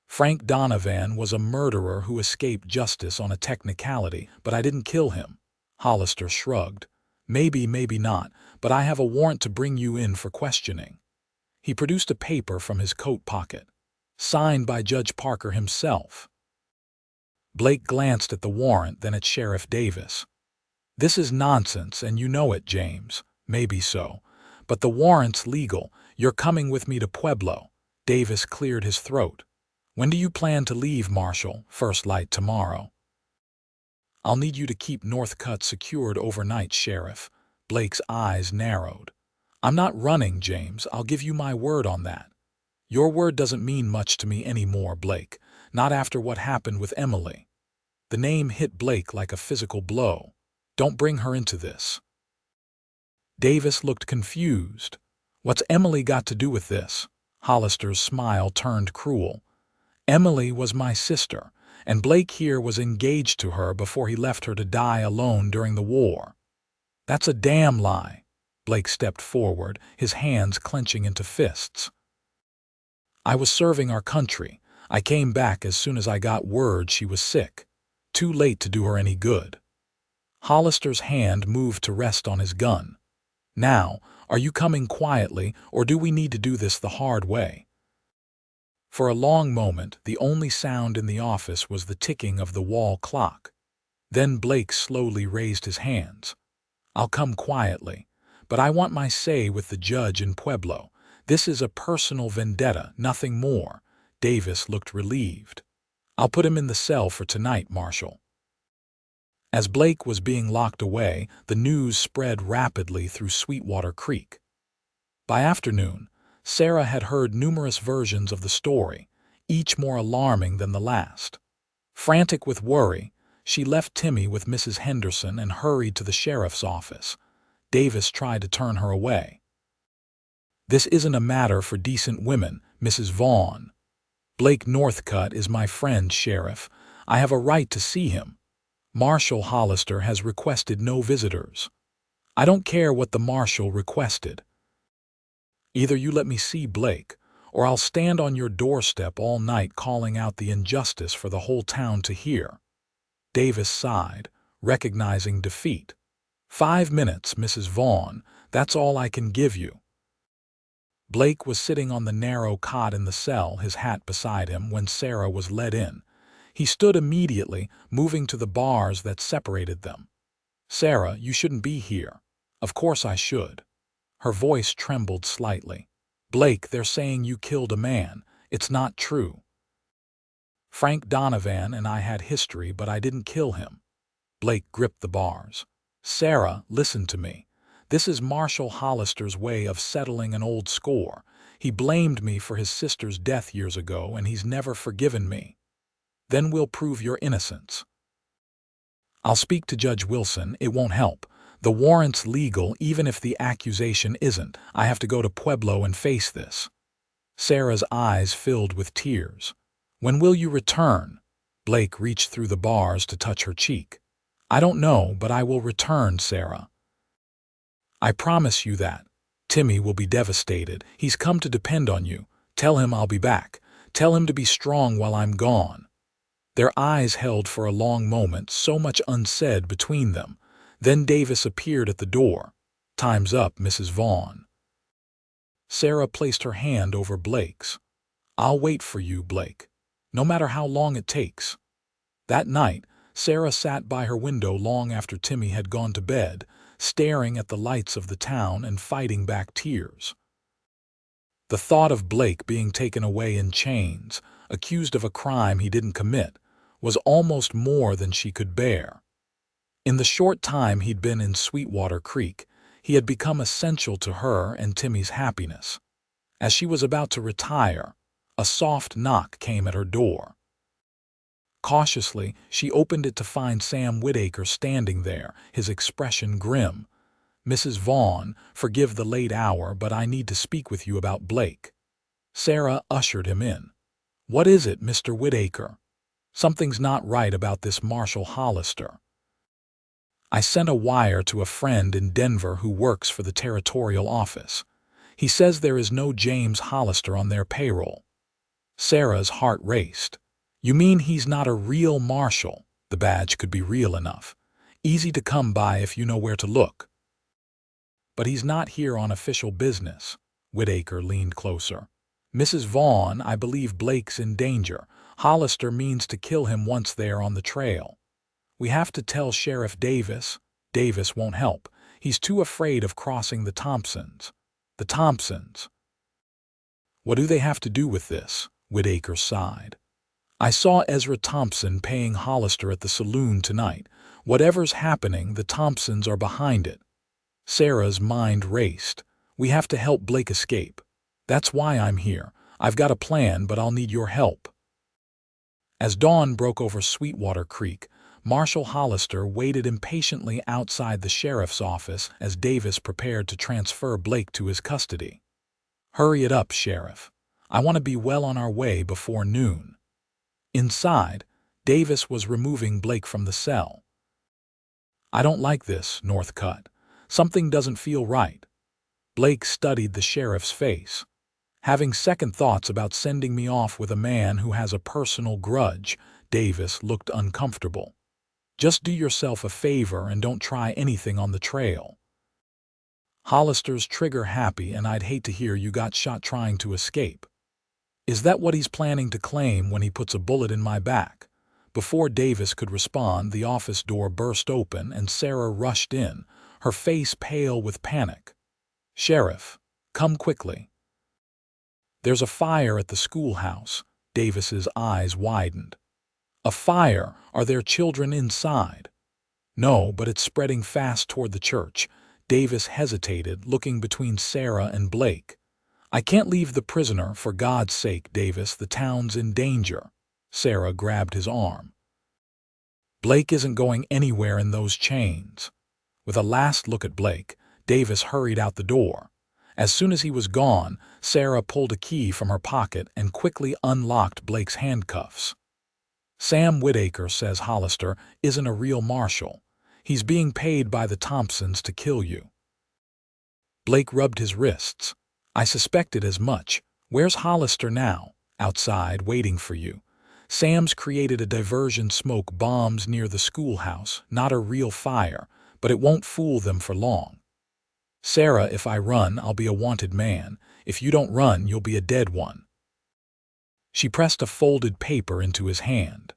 "Frank Donovan was a murderer who escaped justice on a technicality, but I didn't kill him." Hollister shrugged. "Maybe, maybe not, but I have a warrant to bring you in for questioning." He produced a paper from his coat pocket. "Signed by Judge Parker himself." Blake glanced at the warrant, then at Sheriff Davis. "This is nonsense, and you know it, James." "Maybe so. But the warrant's legal. You're coming with me to Pueblo." Davis cleared his throat. "When do you plan to leave, Marshal?" "First light tomorrow." "I'll need you to keep Northcutt secured overnight, Sheriff." Blake's eyes narrowed. "I'm not running, James. I'll give you my word on that." "Your word doesn't mean much to me anymore, Blake. Not after what happened with Emily." The name hit Blake like a physical blow. "Don't bring her into this." Davis looked confused. "What's Emily got to do with this?" Hollister's smile turned cruel. "Emily was my sister, and Blake here was engaged to her before he left her to die alone during the war." "That's a damn lie." Blake stepped forward, his hands clenching into fists. "I was serving our country. I came back as soon as I got word she was sick. Too late to do her any good." Hollister's hand moved to rest on his gun. "Now, are you coming quietly, or do we need to do this the hard way?" For a long moment, the only sound in the office was the ticking of the wall clock. Then Blake slowly raised his hands. "I'll come quietly, but I want my say with the judge in Pueblo. This is a personal vendetta, nothing more." Davis looked relieved. "I'll put him in the cell for tonight, Marshal." As Blake was being locked away, the news spread rapidly through Sweetwater Creek. By afternoon, Sarah had heard numerous versions of the story, each more alarming than the last. Frantic with worry, she left Timmy with Mrs. Henderson and hurried to the sheriff's office. Davis tried to turn her away. "This isn't a matter for decent women, Mrs. Vaughn. Blake Northcutt is my friend, Sheriff. I have a right to see him. Marshal Hollister has requested no visitors." "I don't care what the marshal requested. Either you let me see Blake, or I'll stand on your doorstep all night calling out the injustice for the whole town to hear." Davis sighed, recognizing defeat. "5 minutes, Mrs. Vaughn. That's all I can give you." Blake was sitting on the narrow cot in the cell, his hat beside him, when Sarah was led in. He stood immediately, moving to the bars that separated them. "Sarah, you shouldn't be here." "Of course I should." Her voice trembled slightly. "Blake, they're saying you killed a man. It's not true." "Frank Donovan and I had history, but I didn't kill him." Blake gripped the bars. Sarah, listen to me. This is Marshall Hollister's way of settling an old score. He blamed me for his sister's death years ago, and he's never forgiven me. Then we'll prove your innocence. I'll speak to Judge Wilson. It won't help. The warrant's legal even if the accusation isn't. I have to go to Pueblo and face this. Sarah's eyes filled with tears. When will you return? Blake reached through the bars to touch her cheek. I don't know, but I will return, Sarah. I promise you that. Timmy will be devastated. He's come to depend on you. Tell him I'll be back. Tell him to be strong while I'm gone. Their eyes held for a long moment, so much unsaid between them. Then Davis appeared at the door. Time's up, Mrs. Vaughn. Sarah placed her hand over Blake's. I'll wait for you, Blake, no matter how long it takes. That night, Sarah sat by her window long after Timmy had gone to bed, staring at the lights of the town and fighting back tears. The thought of Blake being taken away in chains, accused of a crime he didn't commit, was almost more than she could bear. In the short time he'd been in Sweetwater Creek, he had become essential to her and Timmy's happiness. As she was about to retire, a soft knock came at her door. Cautiously, she opened it to find Sam Whitaker standing there, his expression grim. Mrs. Vaughn, forgive the late hour, but I need to speak with you about Blake. Sarah ushered him in. What is it, Mr. Whitaker? Something's not right about this Marshall Hollister. I sent a wire to a friend in Denver who works for the territorial office. He says there is no James Hollister on their payroll. Sarah's heart raced. You mean he's not a real marshal? The badge could be real enough. Easy to come by if you know where to look. But he's not here on official business. Whitaker leaned closer. Mrs. Vaughn, I believe Blake's in danger. Hollister means to kill him once they're on the trail. We have to tell Sheriff Davis. Davis won't help. He's too afraid of crossing the Thompsons. The Thompsons. What do they have to do with this? Whitaker sighed. I saw Ezra Thompson paying Hollister at the saloon tonight. Whatever's happening, the Thompsons are behind it. Sarah's mind raced. We have to help Blake escape. That's why I'm here. I've got a plan, but I'll need your help. As dawn broke over Sweetwater Creek, Marshal Hollister waited impatiently outside the sheriff's office as Davis prepared to transfer Blake to his custody. Hurry it up, Sheriff. I want to be well on our way before noon. Inside, Davis was removing Blake from the cell. I don't like this, Northcutt. Something doesn't feel right. Blake studied the sheriff's face. Having second thoughts about sending me off with a man who has a personal grudge, Davis looked uncomfortable. Just do yourself a favor and don't try anything on the trail. Hollister's trigger happy, and I'd hate to hear you got shot trying to escape. Is that what he's planning to claim when he puts a bullet in my back? Before Davis could respond, the office door burst open and Sarah rushed in, her face pale with panic. Sheriff, come quickly. There's a fire at the schoolhouse. Davis's eyes widened. A fire? Are there children inside? No, but it's spreading fast toward the church. Davis hesitated, looking between Sarah and Blake. I can't leave the prisoner, for God's sake, Davis. The town's in danger. Sarah grabbed his arm. Blake isn't going anywhere in those chains. With a last look at Blake, Davis hurried out the door. As soon as he was gone, Sarah pulled a key from her pocket and quickly unlocked Blake's handcuffs. Sam Whitaker says Hollister isn't a real marshal. He's being paid by the Thompsons to kill you. Blake rubbed his wrists. I suspected as much. Where's Hollister now? Outside, waiting for you. Sam's created a diversion, smoke bombs near the schoolhouse, not a real fire, but it won't fool them for long. Sarah, if I run, I'll be a wanted man. If you don't run, you'll be a dead one. She pressed a folded paper into his hand.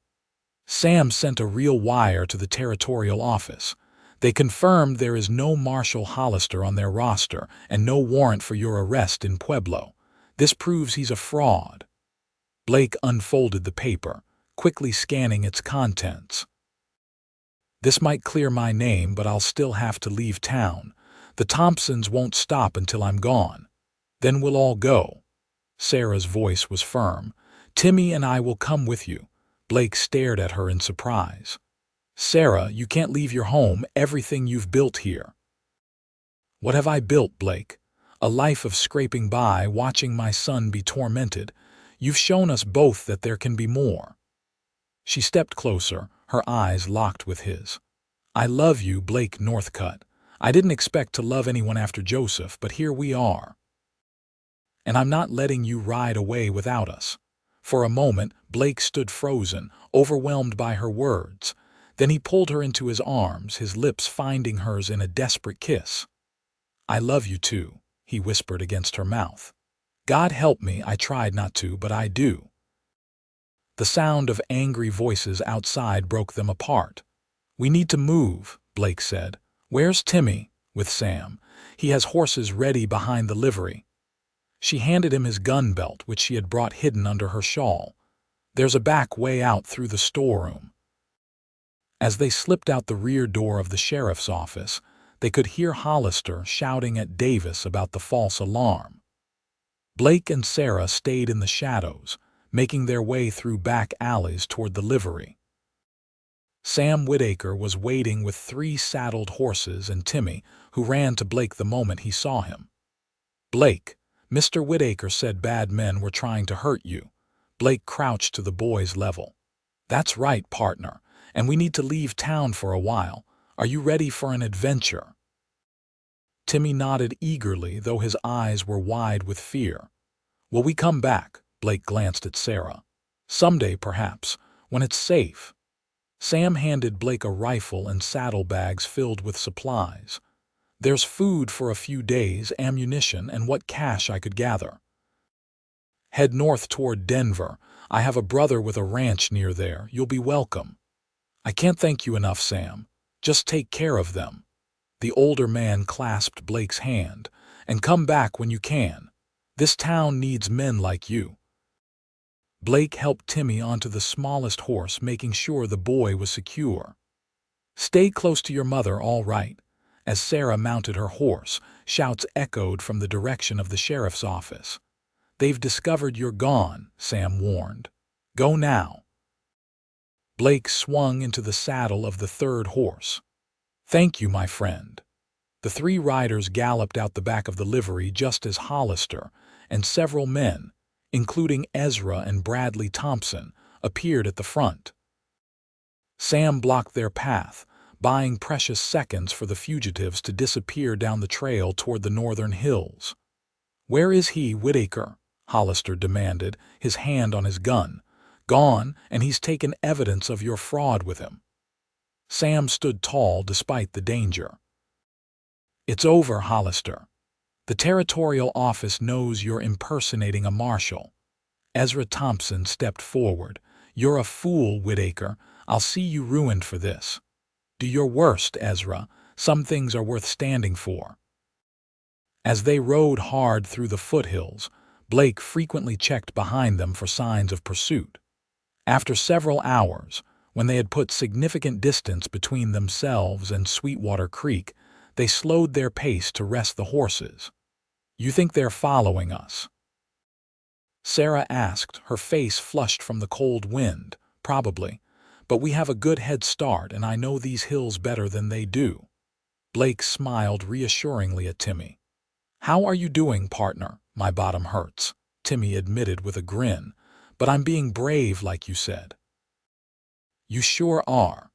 Sam sent a real wire to the territorial office. They confirmed there is no Marshal Hollister on their roster and no warrant for your arrest in Pueblo. This proves he's a fraud. Blake unfolded the paper, quickly scanning its contents. This might clear my name, but I'll still have to leave town. The Thompsons won't stop until I'm gone. Then we'll all go." Sarah's voice was firm. "Timmy and I will come with you." Blake stared at her in surprise. "Sarah, you can't leave your home, everything you've built here." "What have I built, Blake? A life of scraping by, watching my son be tormented. You've shown us both that there can be more." She stepped closer, her eyes locked with his. "I love you, Blake Northcutt. I didn't expect to love anyone after Joseph, but here we are. And I'm not letting you ride away without us." For a moment, Blake stood frozen, overwhelmed by her words. Then he pulled her into his arms, his lips finding hers in a desperate kiss. "I love you too," he whispered against her mouth. "God help me, I tried not to, but I do." The sound of angry voices outside broke them apart. "We need to move," Blake said. "Where's Timmy?" With Sam. "He has horses ready behind the livery." She handed him his gun belt, which she had brought hidden under her shawl. "There's a back way out through the storeroom." As they slipped out the rear door of the sheriff's office, they could hear Hollister shouting at Davis about the false alarm. Blake and Sarah stayed in the shadows, making their way through back alleys toward the livery. Sam Whitaker was waiting with 3 saddled horses and Timmy, who ran to Blake the moment he saw him. "Blake, Mr. Whitaker said bad men were trying to hurt you." Blake crouched to the boy's level. "That's right, partner, and we need to leave town for a while. Are you ready for an adventure?" Timmy nodded eagerly, though his eyes were wide with fear. "Will we come back?" Blake glanced at Sarah. "Someday, perhaps, when it's safe." Sam handed Blake a rifle and saddlebags filled with supplies. "There's food for a few days, ammunition, and what cash I could gather. Head north toward Denver. I have a brother with a ranch near there. You'll be welcome." "I can't thank you enough, Sam. Just take care of them." The older man clasped Blake's hand. "And come back when you can. This town needs men like you." Blake helped Timmy onto the smallest horse, making sure the boy was secure. "Stay close to your mother, all right." As Sarah mounted her horse, shouts echoed from the direction of the sheriff's office. "They've discovered you're gone," Sam warned. "Go now." Blake swung into the saddle of the 3rd horse. "Thank you, my friend." The 3 riders galloped out the back of the livery just as Hollister and several men, including Ezra and Bradley Thompson, appeared at the front. Sam blocked their path, buying precious seconds for the fugitives to disappear down the trail toward the northern hills. "Where is he, Whitaker?" Hollister demanded, his hand on his gun. "Gone, and he's taken evidence of your fraud with him." Sam stood tall despite the danger. "It's over, Hollister. The territorial office knows you're impersonating a marshal." Ezra Thompson stepped forward. "You're a fool, Whitaker. I'll see you ruined for this." "Do your worst, Ezra. Some things are worth standing for." As they rode hard through the foothills, Blake frequently checked behind them for signs of pursuit. After several hours, when they had put significant distance between themselves and Sweetwater Creek, they slowed their pace to rest the horses. "You think they're following us?" Sarah asked, her face flushed from the cold wind. "Probably. But we have a good head start, and I know these hills better than they do." Blake smiled reassuringly at Timmy. "How are you doing, partner?" "My bottom hurts," Timmy admitted with a grin. "But I'm being brave, like you said." "You sure are."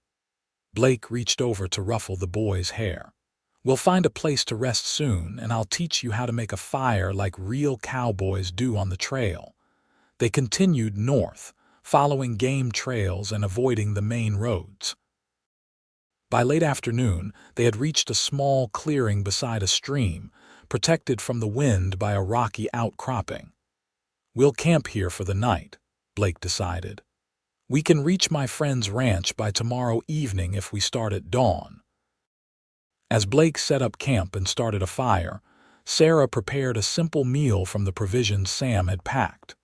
Blake reached over to ruffle the boy's hair. "We'll find a place to rest soon, and I'll teach you how to make a fire like real cowboys do on the trail." They continued north, following game trails and avoiding the main roads. By late afternoon, they had reached a small clearing beside a stream, protected from the wind by a rocky outcropping. "We'll camp here for the night," Blake decided. "We can reach my friend's ranch by tomorrow evening if we start at dawn." As Blake set up camp and started a fire, Sarah prepared a simple meal from the provisions Sam had packed.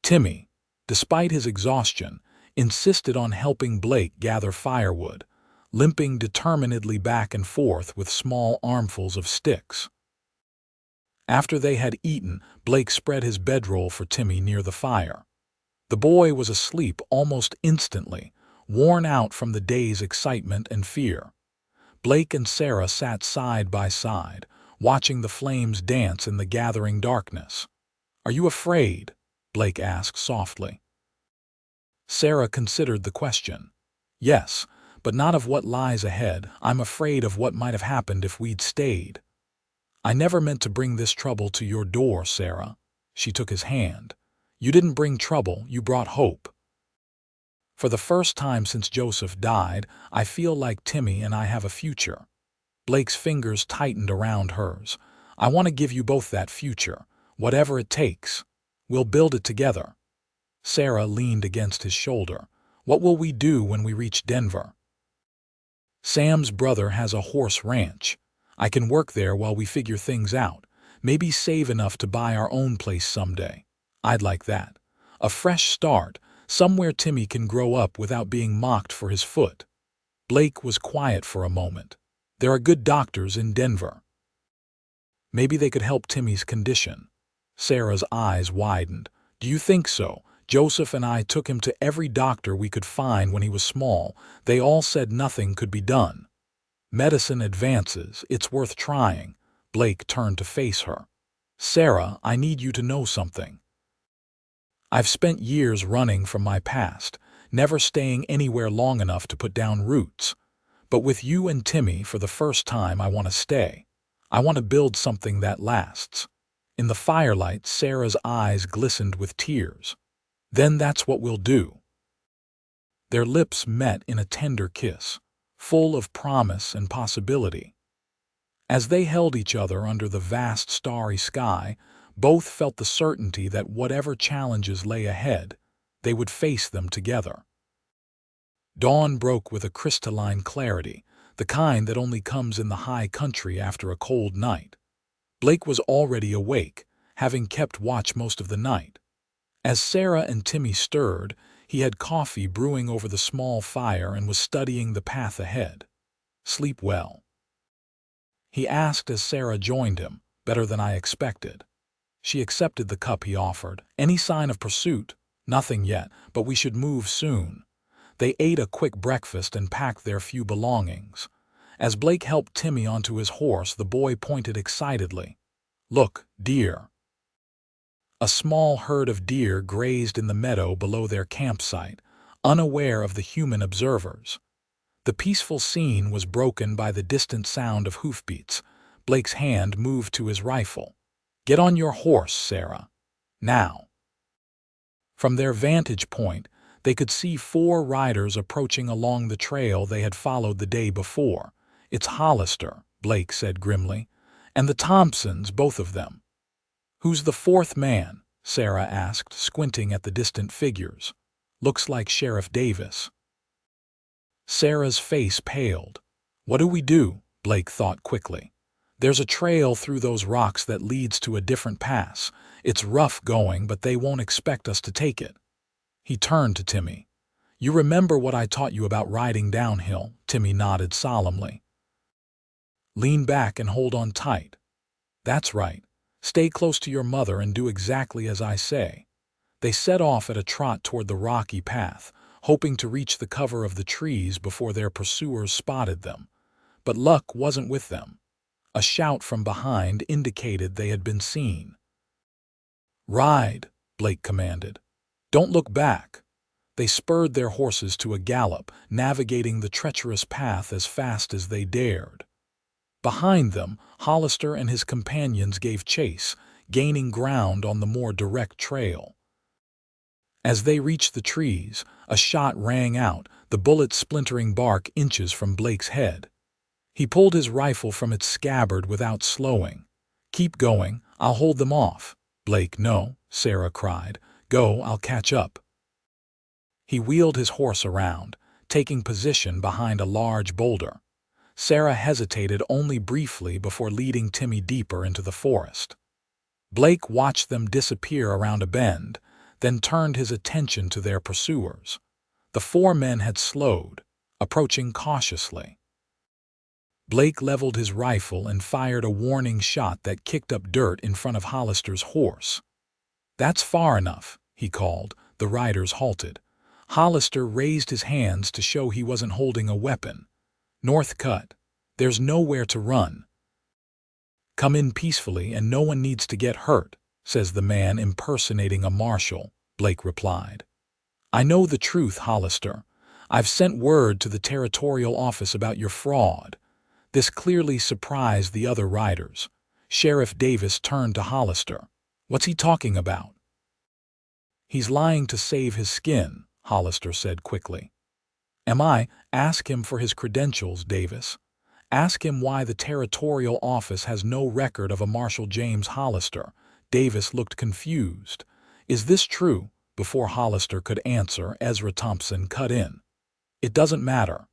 Timmy, despite his exhaustion, insisted on helping Blake gather firewood, limping determinedly back and forth with small armfuls of sticks. After they had eaten, Blake spread his bedroll for Timmy near the fire. The boy was asleep almost instantly, worn out from the day's excitement and fear. Blake and Sarah sat side by side, watching the flames dance in the gathering darkness. "Are you afraid?" Blake asked softly. Sarah considered the question. "Yes, but not of what lies ahead. I'm afraid of what might have happened if we'd stayed." "I never meant to bring this trouble to your door, Sarah." She took his hand. "You didn't bring trouble, you brought hope. For the first time since Joseph died, I feel like Timmy and I have a future." Blake's fingers tightened around hers. "I want to give you both that future, whatever it takes. We'll build it together." Sarah leaned against his shoulder. "What will we do when we reach Denver?" "Sam's brother has a horse ranch. I can work there while we figure things out. Maybe save enough to buy our own place someday. I'd like that. A fresh start, somewhere Timmy can grow up without being mocked for his foot." Blake was quiet for a moment. "There are good doctors in Denver. Maybe they could help Timmy's condition." Sarah's eyes widened. "Do you think so? Joseph and I took him to every doctor we could find when he was small. They all said nothing could be done." "Medicine advances. It's worth trying." Blake turned to face her. "Sarah, I need you to know something. I've spent years running from my past, never staying anywhere long enough to put down roots. But with you and Timmy, for the first time, I want to stay. I want to build something that lasts." In the firelight, Sarah's eyes glistened with tears. "Then that's what we'll do." Their lips met in a tender kiss, full of promise and possibility. As they held each other under the vast starry sky, both felt the certainty that whatever challenges lay ahead, they would face them together. Dawn broke with a crystalline clarity, the kind that only comes in the high country after a cold night. Blake was already awake, having kept watch most of the night. As Sarah and Timmy stirred, he had coffee brewing over the small fire and was studying the path ahead. "Sleep well?" he asked as Sarah joined him. "Better than I expected." She accepted the cup he offered. "Any sign of pursuit?" "Nothing yet, but we should move soon." They ate a quick breakfast and packed their few belongings. As Blake helped Timmy onto his horse, the boy pointed excitedly. "Look, deer." A small herd of deer grazed in the meadow below their campsite, unaware of the human observers. The peaceful scene was broken by the distant sound of hoofbeats. Blake's hand moved to his rifle. "Get on your horse, Sarah. Now." From their vantage point, they could see 4 riders approaching along the trail they had followed the day before. "It's Hollister," Blake said grimly, "and the Thompsons, both of them." "Who's the 4th man?" Sarah asked, squinting at the distant figures. "Looks like Sheriff Davis." Sarah's face paled. "What do we do?" Blake thought quickly. "There's a trail through those rocks that leads to a different pass. It's rough going, but they won't expect us to take it." He turned to Timmy. "You remember what I taught you about riding downhill?" Timmy nodded solemnly. "Lean back and hold on tight." "That's right. Stay close to your mother and do exactly as I say." They set off at a trot toward the rocky path, hoping to reach the cover of the trees before their pursuers spotted them. But luck wasn't with them. A shout from behind indicated they had been seen. "Ride," Blake commanded. "Don't look back." They spurred their horses to a gallop, navigating the treacherous path as fast as they dared. Behind them, Hollister and his companions gave chase, gaining ground on the more direct trail. As they reached the trees, a shot rang out, the bullet splintering bark inches from Blake's head. He pulled his rifle from its scabbard without slowing. "Keep going, I'll hold them off." "Blake, no," Sarah cried. "Go, I'll catch up." He wheeled his horse around, taking position behind a large boulder. Sarah hesitated only briefly before leading Timmy deeper into the forest. Blake watched them disappear around a bend, then turned his attention to their pursuers. The 4 men had slowed. approaching cautiously. Blake leveled his rifle and fired a warning shot that kicked up dirt in front of Hollister's horse. "That's far enough," he called. The riders halted. Hollister raised his hands to show he wasn't holding a weapon. "Northcutt, there's nowhere to run. Come in peacefully and no one needs to get hurt," says the man impersonating a marshal, Blake replied. "I know the truth, Hollister. I've sent word to the territorial office about your fraud." This clearly surprised the other riders. Sheriff Davis turned to Hollister. "What's he talking about?" "He's lying to save his skin," Hollister said quickly. Ask him for his credentials, Davis. Ask him why the territorial office has no record of a Marshal James Hollister." Davis looked confused. "Is this true?" Before Hollister could answer, Ezra Thompson cut in. "It doesn't matter.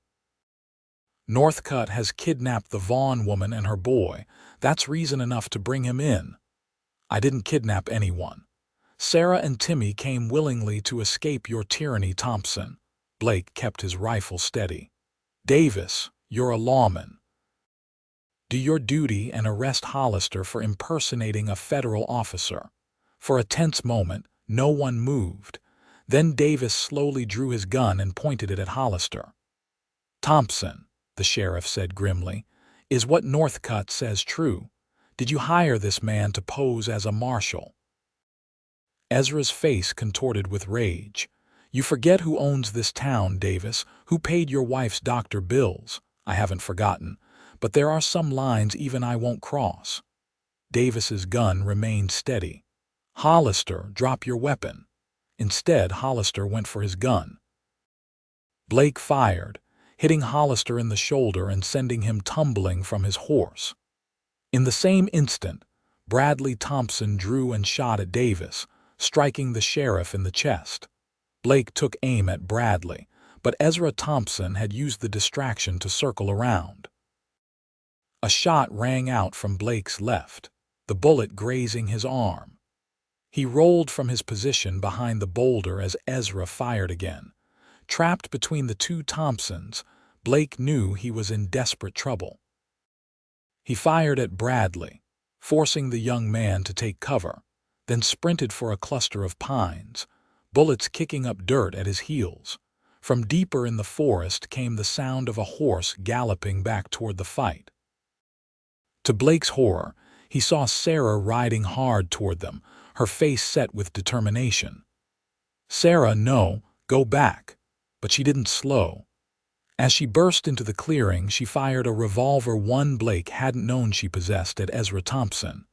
Northcutt has kidnapped the Vaughn woman and her boy. That's reason enough to bring him in." "I didn't kidnap anyone. Sarah and Timmy came willingly to escape your tyranny, Thompson." Blake kept his rifle steady. "Davis, you're a lawman. Do your duty and arrest Hollister for impersonating a federal officer." For a tense moment, no one moved. Then Davis slowly drew his gun and pointed it at Hollister. "Thompson," the sheriff said grimly, "is what Northcutt says true? Did you hire this man to pose as a marshal?" Ezra's face contorted with rage. "You forget who owns this town, Davis, who paid your wife's doctor bills." "I haven't forgotten, but there are some lines even I won't cross." Davis's gun remained steady. "Hollister, drop your weapon." Instead, Hollister went for his gun. Blake fired, hitting Hollister in the shoulder and sending him tumbling from his horse. In the same instant, Bradley Thompson drew and shot at Davis, striking the sheriff in the chest. Blake took aim at Bradley, but Ezra Thompson had used the distraction to circle around. A shot rang out from Blake's left, the bullet grazing his arm. He rolled from his position behind the boulder as Ezra fired again. Trapped between the two Thompsons, Blake knew he was in desperate trouble. He fired at Bradley, forcing the young man to take cover, then sprinted for a cluster of pines, bullets kicking up dirt at his heels. From deeper in the forest came the sound of a horse galloping back toward the fight. To Blake's horror, he saw Sarah riding hard toward them, her face set with determination. "Sarah, no, go back." But she didn't slow. As she burst into the clearing, she fired a revolver Blake hadn't known she possessed at Ezra Thompson.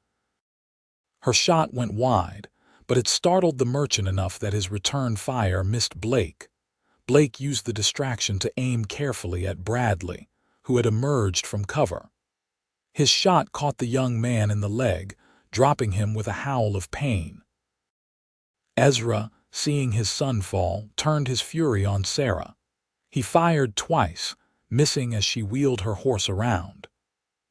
Her shot went wide, but it startled the merchant enough that his return fire missed Blake. Blake used the distraction to aim carefully at Bradley, who had emerged from cover. His shot caught the young man in the leg, dropping him with a howl of pain. Ezra, seeing his son fall, turned his fury on Sarah. He fired twice, missing as she wheeled her horse around.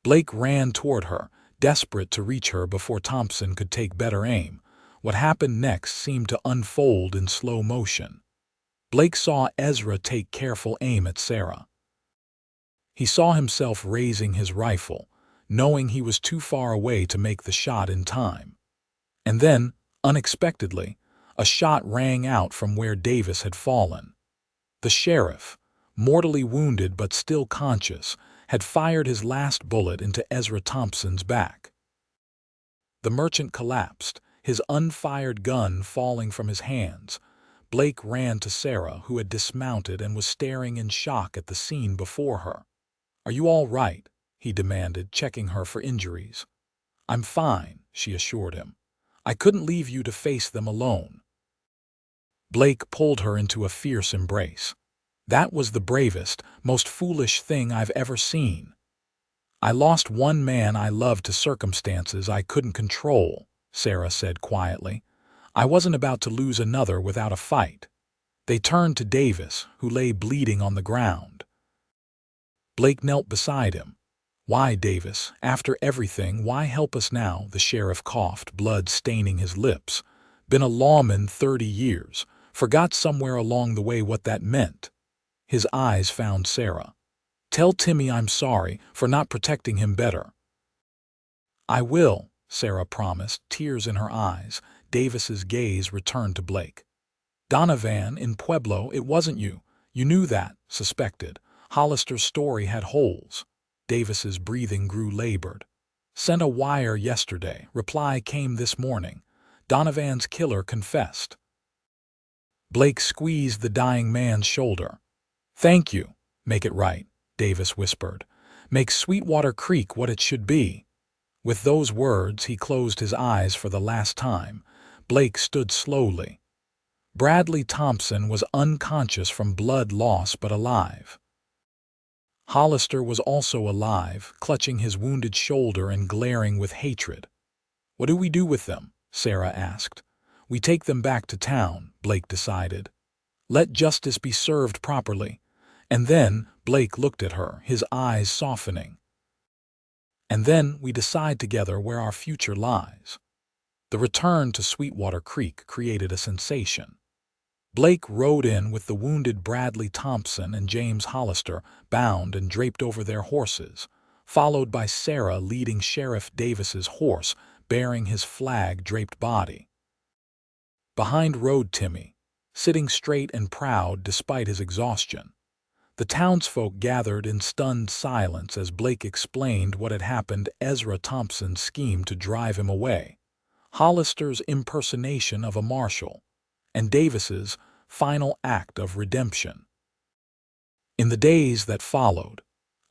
Blake ran toward her, desperate to reach her before Thompson could take better aim. What happened next seemed to unfold in slow motion. Blake saw Ezra take careful aim at Sarah. He saw himself raising his rifle, knowing he was too far away to make the shot in time. And then, unexpectedly, a shot rang out from where Davis had fallen. The sheriff, mortally wounded but still conscious, had fired his last bullet into Ezra Thompson's back. The merchant collapsed, his unfired gun falling from his hands. Blake ran to Sarah, who had dismounted and was staring in shock at the scene before her. "Are you all right?" he demanded, checking her for injuries. "I'm fine," she assured him. "I couldn't leave you to face them alone." Blake pulled her into a fierce embrace. "That was the bravest, most foolish thing I've ever seen. I lost one man I loved to circumstances I couldn't control," Sarah said quietly. "I wasn't about to lose another without a fight." They turned to Davis, who lay bleeding on the ground. Blake knelt beside him. "Why, Davis, after everything, why help us now?" the sheriff coughed, blood staining his lips. "Been a lawman 30 years. Forgot somewhere along the way what that meant." His eyes found Sarah. "Tell Timmy I'm sorry for not protecting him better." "I will," Sarah promised, tears in her eyes. Davis's gaze returned to Blake. "Donovan, in Pueblo, it wasn't you. You knew that, suspected. Hollister's story had holes." Davis's breathing grew labored. "Sent a wire yesterday. Reply came this morning. Donovan's killer confessed." Blake squeezed the dying man's shoulder. "Thank you. Make it right," Davis whispered. "Make Sweetwater Creek what it should be." With those words, he closed his eyes for the last time. Blake stood slowly. Bradley Thompson was unconscious from blood loss but alive. Hollister was also alive, clutching his wounded shoulder and glaring with hatred. "What do we do with them?" Sarah asked. "We take them back to town," Blake decided. "Let justice be served properly." And then Blake looked at her, his eyes softening. "And then we decide together where our future lies." The return to Sweetwater Creek created a sensation. Blake rode in with the wounded Bradley Thompson and James Hollister bound and draped over their horses, followed by Sarah leading Sheriff Davis's horse bearing his flag-draped body. Behind rode Timmy, sitting straight and proud despite his exhaustion. The townsfolk gathered in stunned silence as Blake explained what had happened: Ezra Thompson's scheme to drive him away, Hollister's impersonation of a marshal, and Davis's final act of redemption. In the days that followed,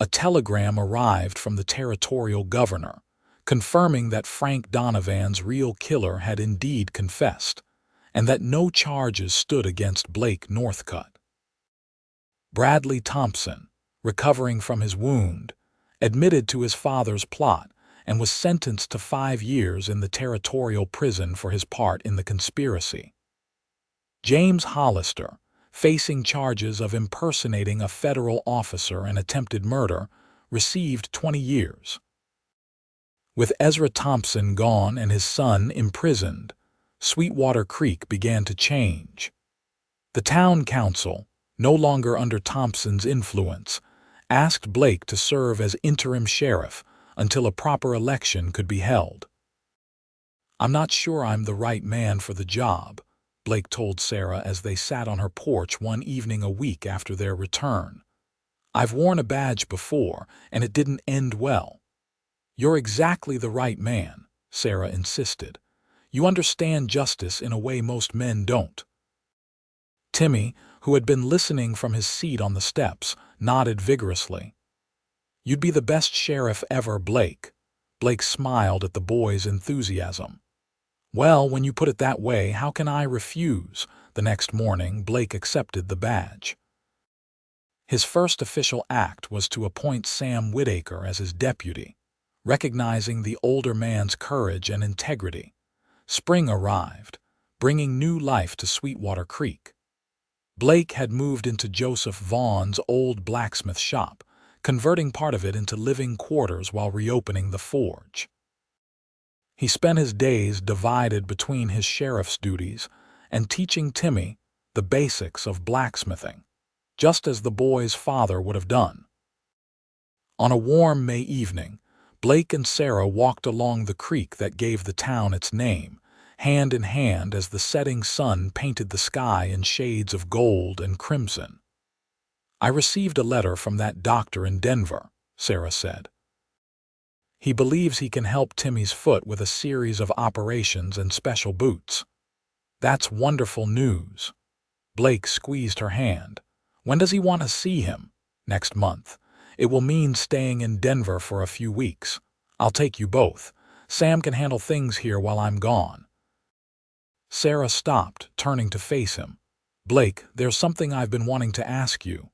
a telegram arrived from the territorial governor, confirming that Frank Donovan's real killer had indeed confessed, and that no charges stood against Blake Northcutt. Bradley Thompson, recovering from his wound, admitted to his father's plot and was sentenced to 5 years in the territorial prison for his part in the conspiracy. James Hollister, facing charges of impersonating a federal officer and attempted murder, received 20 years. With Ezra Thompson gone and his son imprisoned, Sweetwater Creek began to change. The town council, no longer under Thompson's influence, asked Blake to serve as interim sheriff until a proper election could be held. "I'm not sure I'm the right man for the job," Blake told Sarah as they sat on her porch one evening a week after their return. "I've worn a badge before, and it didn't end well." "You're exactly the right man," Sarah insisted. "You understand justice in a way most men don't." Timmy, who had been listening from his seat on the steps, nodded vigorously. "You'd be the best sheriff ever, Blake." Blake smiled at the boy's enthusiasm. "Well, when you put it that way, how can I refuse?" The next morning, Blake accepted the badge. His first official act was to appoint Sam Whitaker as his deputy, recognizing the older man's courage and integrity. Spring arrived, bringing new life to Sweetwater Creek. Blake had moved into Joseph Vaughn's old blacksmith shop, converting part of it into living quarters while reopening the forge. He spent his days divided between his sheriff's duties and teaching Timmy the basics of blacksmithing, just as the boy's father would have done. On a warm May evening, Blake and Sarah walked along the creek that gave the town its name, hand in hand as the setting sun painted the sky in shades of gold and crimson. "I received a letter from that doctor in Denver," Sarah said. "He believes he can help Timmy's foot with a series of operations and special boots." "That's wonderful news." Blake squeezed her hand. "When does he want to see him?" "Next month. It will mean staying in Denver for a few weeks. I'll take you both. Sam can handle things here while I'm gone." Sarah stopped, turning to face him. "Blake, there's something I've been wanting to ask you."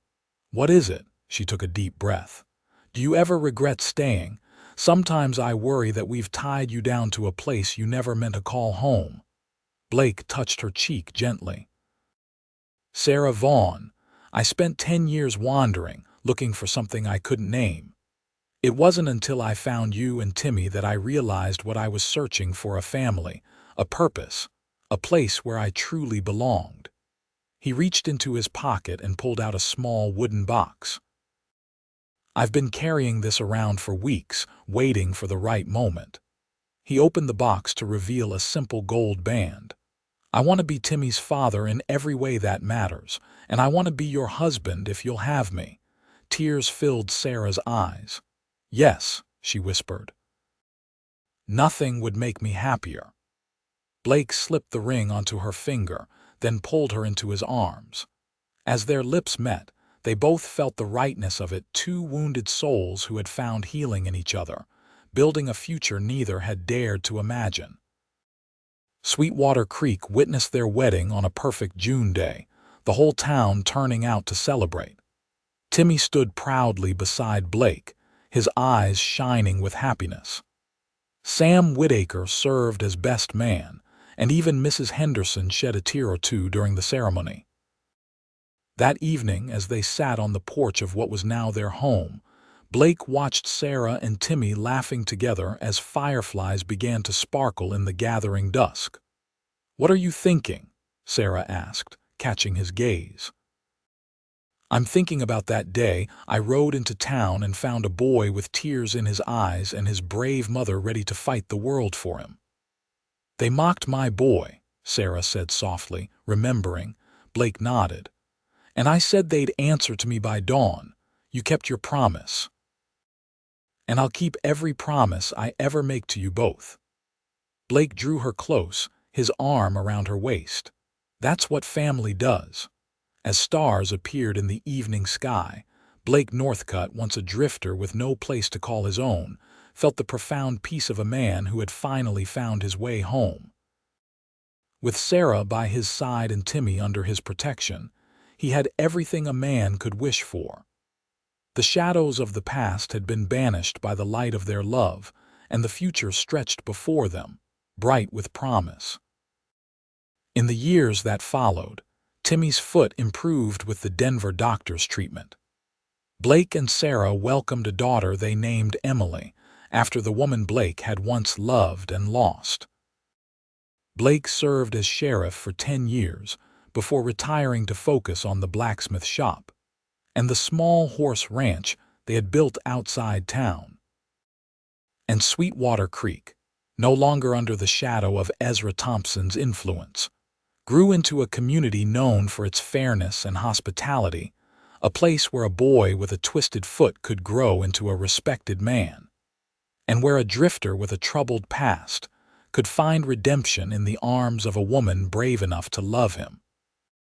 "What is it?" She took a deep breath. "Do you ever regret staying? Sometimes I worry that we've tied you down to a place you never meant to call home." Blake touched her cheek gently. "Sarah Vaughn, I spent 10 years wandering, looking for something I couldn't name. It wasn't until I found you and Timmy that I realized what I was searching for: a family, a purpose, a place where I truly belonged. He reached into his pocket and pulled out a small wooden box. "I've been carrying this around for weeks, waiting for the right moment." He opened the box to reveal a simple gold band. "I want to be Timmy's father in every way that matters, and I want to be your husband if you'll have me." Tears filled Sarah's eyes. "Yes," she whispered. "Nothing would make me happier." Blake slipped the ring onto her finger, then pulled her into his arms. As their lips met, they both felt the rightness of it, two wounded souls who had found healing in each other, building a future neither had dared to imagine. Sweetwater Creek witnessed their wedding on a perfect June day, the whole town turning out to celebrate. Timmy stood proudly beside Blake, his eyes shining with happiness. Sam Whitaker served as best man, and even Mrs. Henderson shed a tear or two during the ceremony. That evening, as they sat on the porch of what was now their home, Blake watched Sarah and Timmy laughing together as fireflies began to sparkle in the gathering dusk. "What are you thinking?" Sarah asked, catching his gaze. "I'm thinking about that day I rode into town and found a boy with tears in his eyes and his brave mother ready to fight the world for him." "They mocked my boy," Sarah said softly, remembering. Blake nodded. "And I said they'd answer to me by dawn. You kept your promise. And I'll keep every promise I ever make to you both." Blake drew her close, his arm around her waist. "That's what family does." As stars appeared in the evening sky, Blake Northcutt, once a drifter with no place to call his own, felt the profound peace of a man who had finally found his way home. With Sarah by his side and Timmy under his protection, he had everything a man could wish for. The shadows of the past had been banished by the light of their love, and the future stretched before them, bright with promise. In the years that followed, Timmy's foot improved with the Denver doctor's treatment. Blake and Sarah welcomed a daughter they named Emily, after the woman Blake had once loved and lost. Blake served as sheriff for 10 years before retiring to focus on the blacksmith shop and the small horse ranch they had built outside town. And Sweetwater Creek, no longer under the shadow of Ezra Thompson's influence, grew into a community known for its fairness and hospitality, a place where a boy with a twisted foot could grow into a respected man, and where a drifter with a troubled past could find redemption in the arms of a woman brave enough to love him.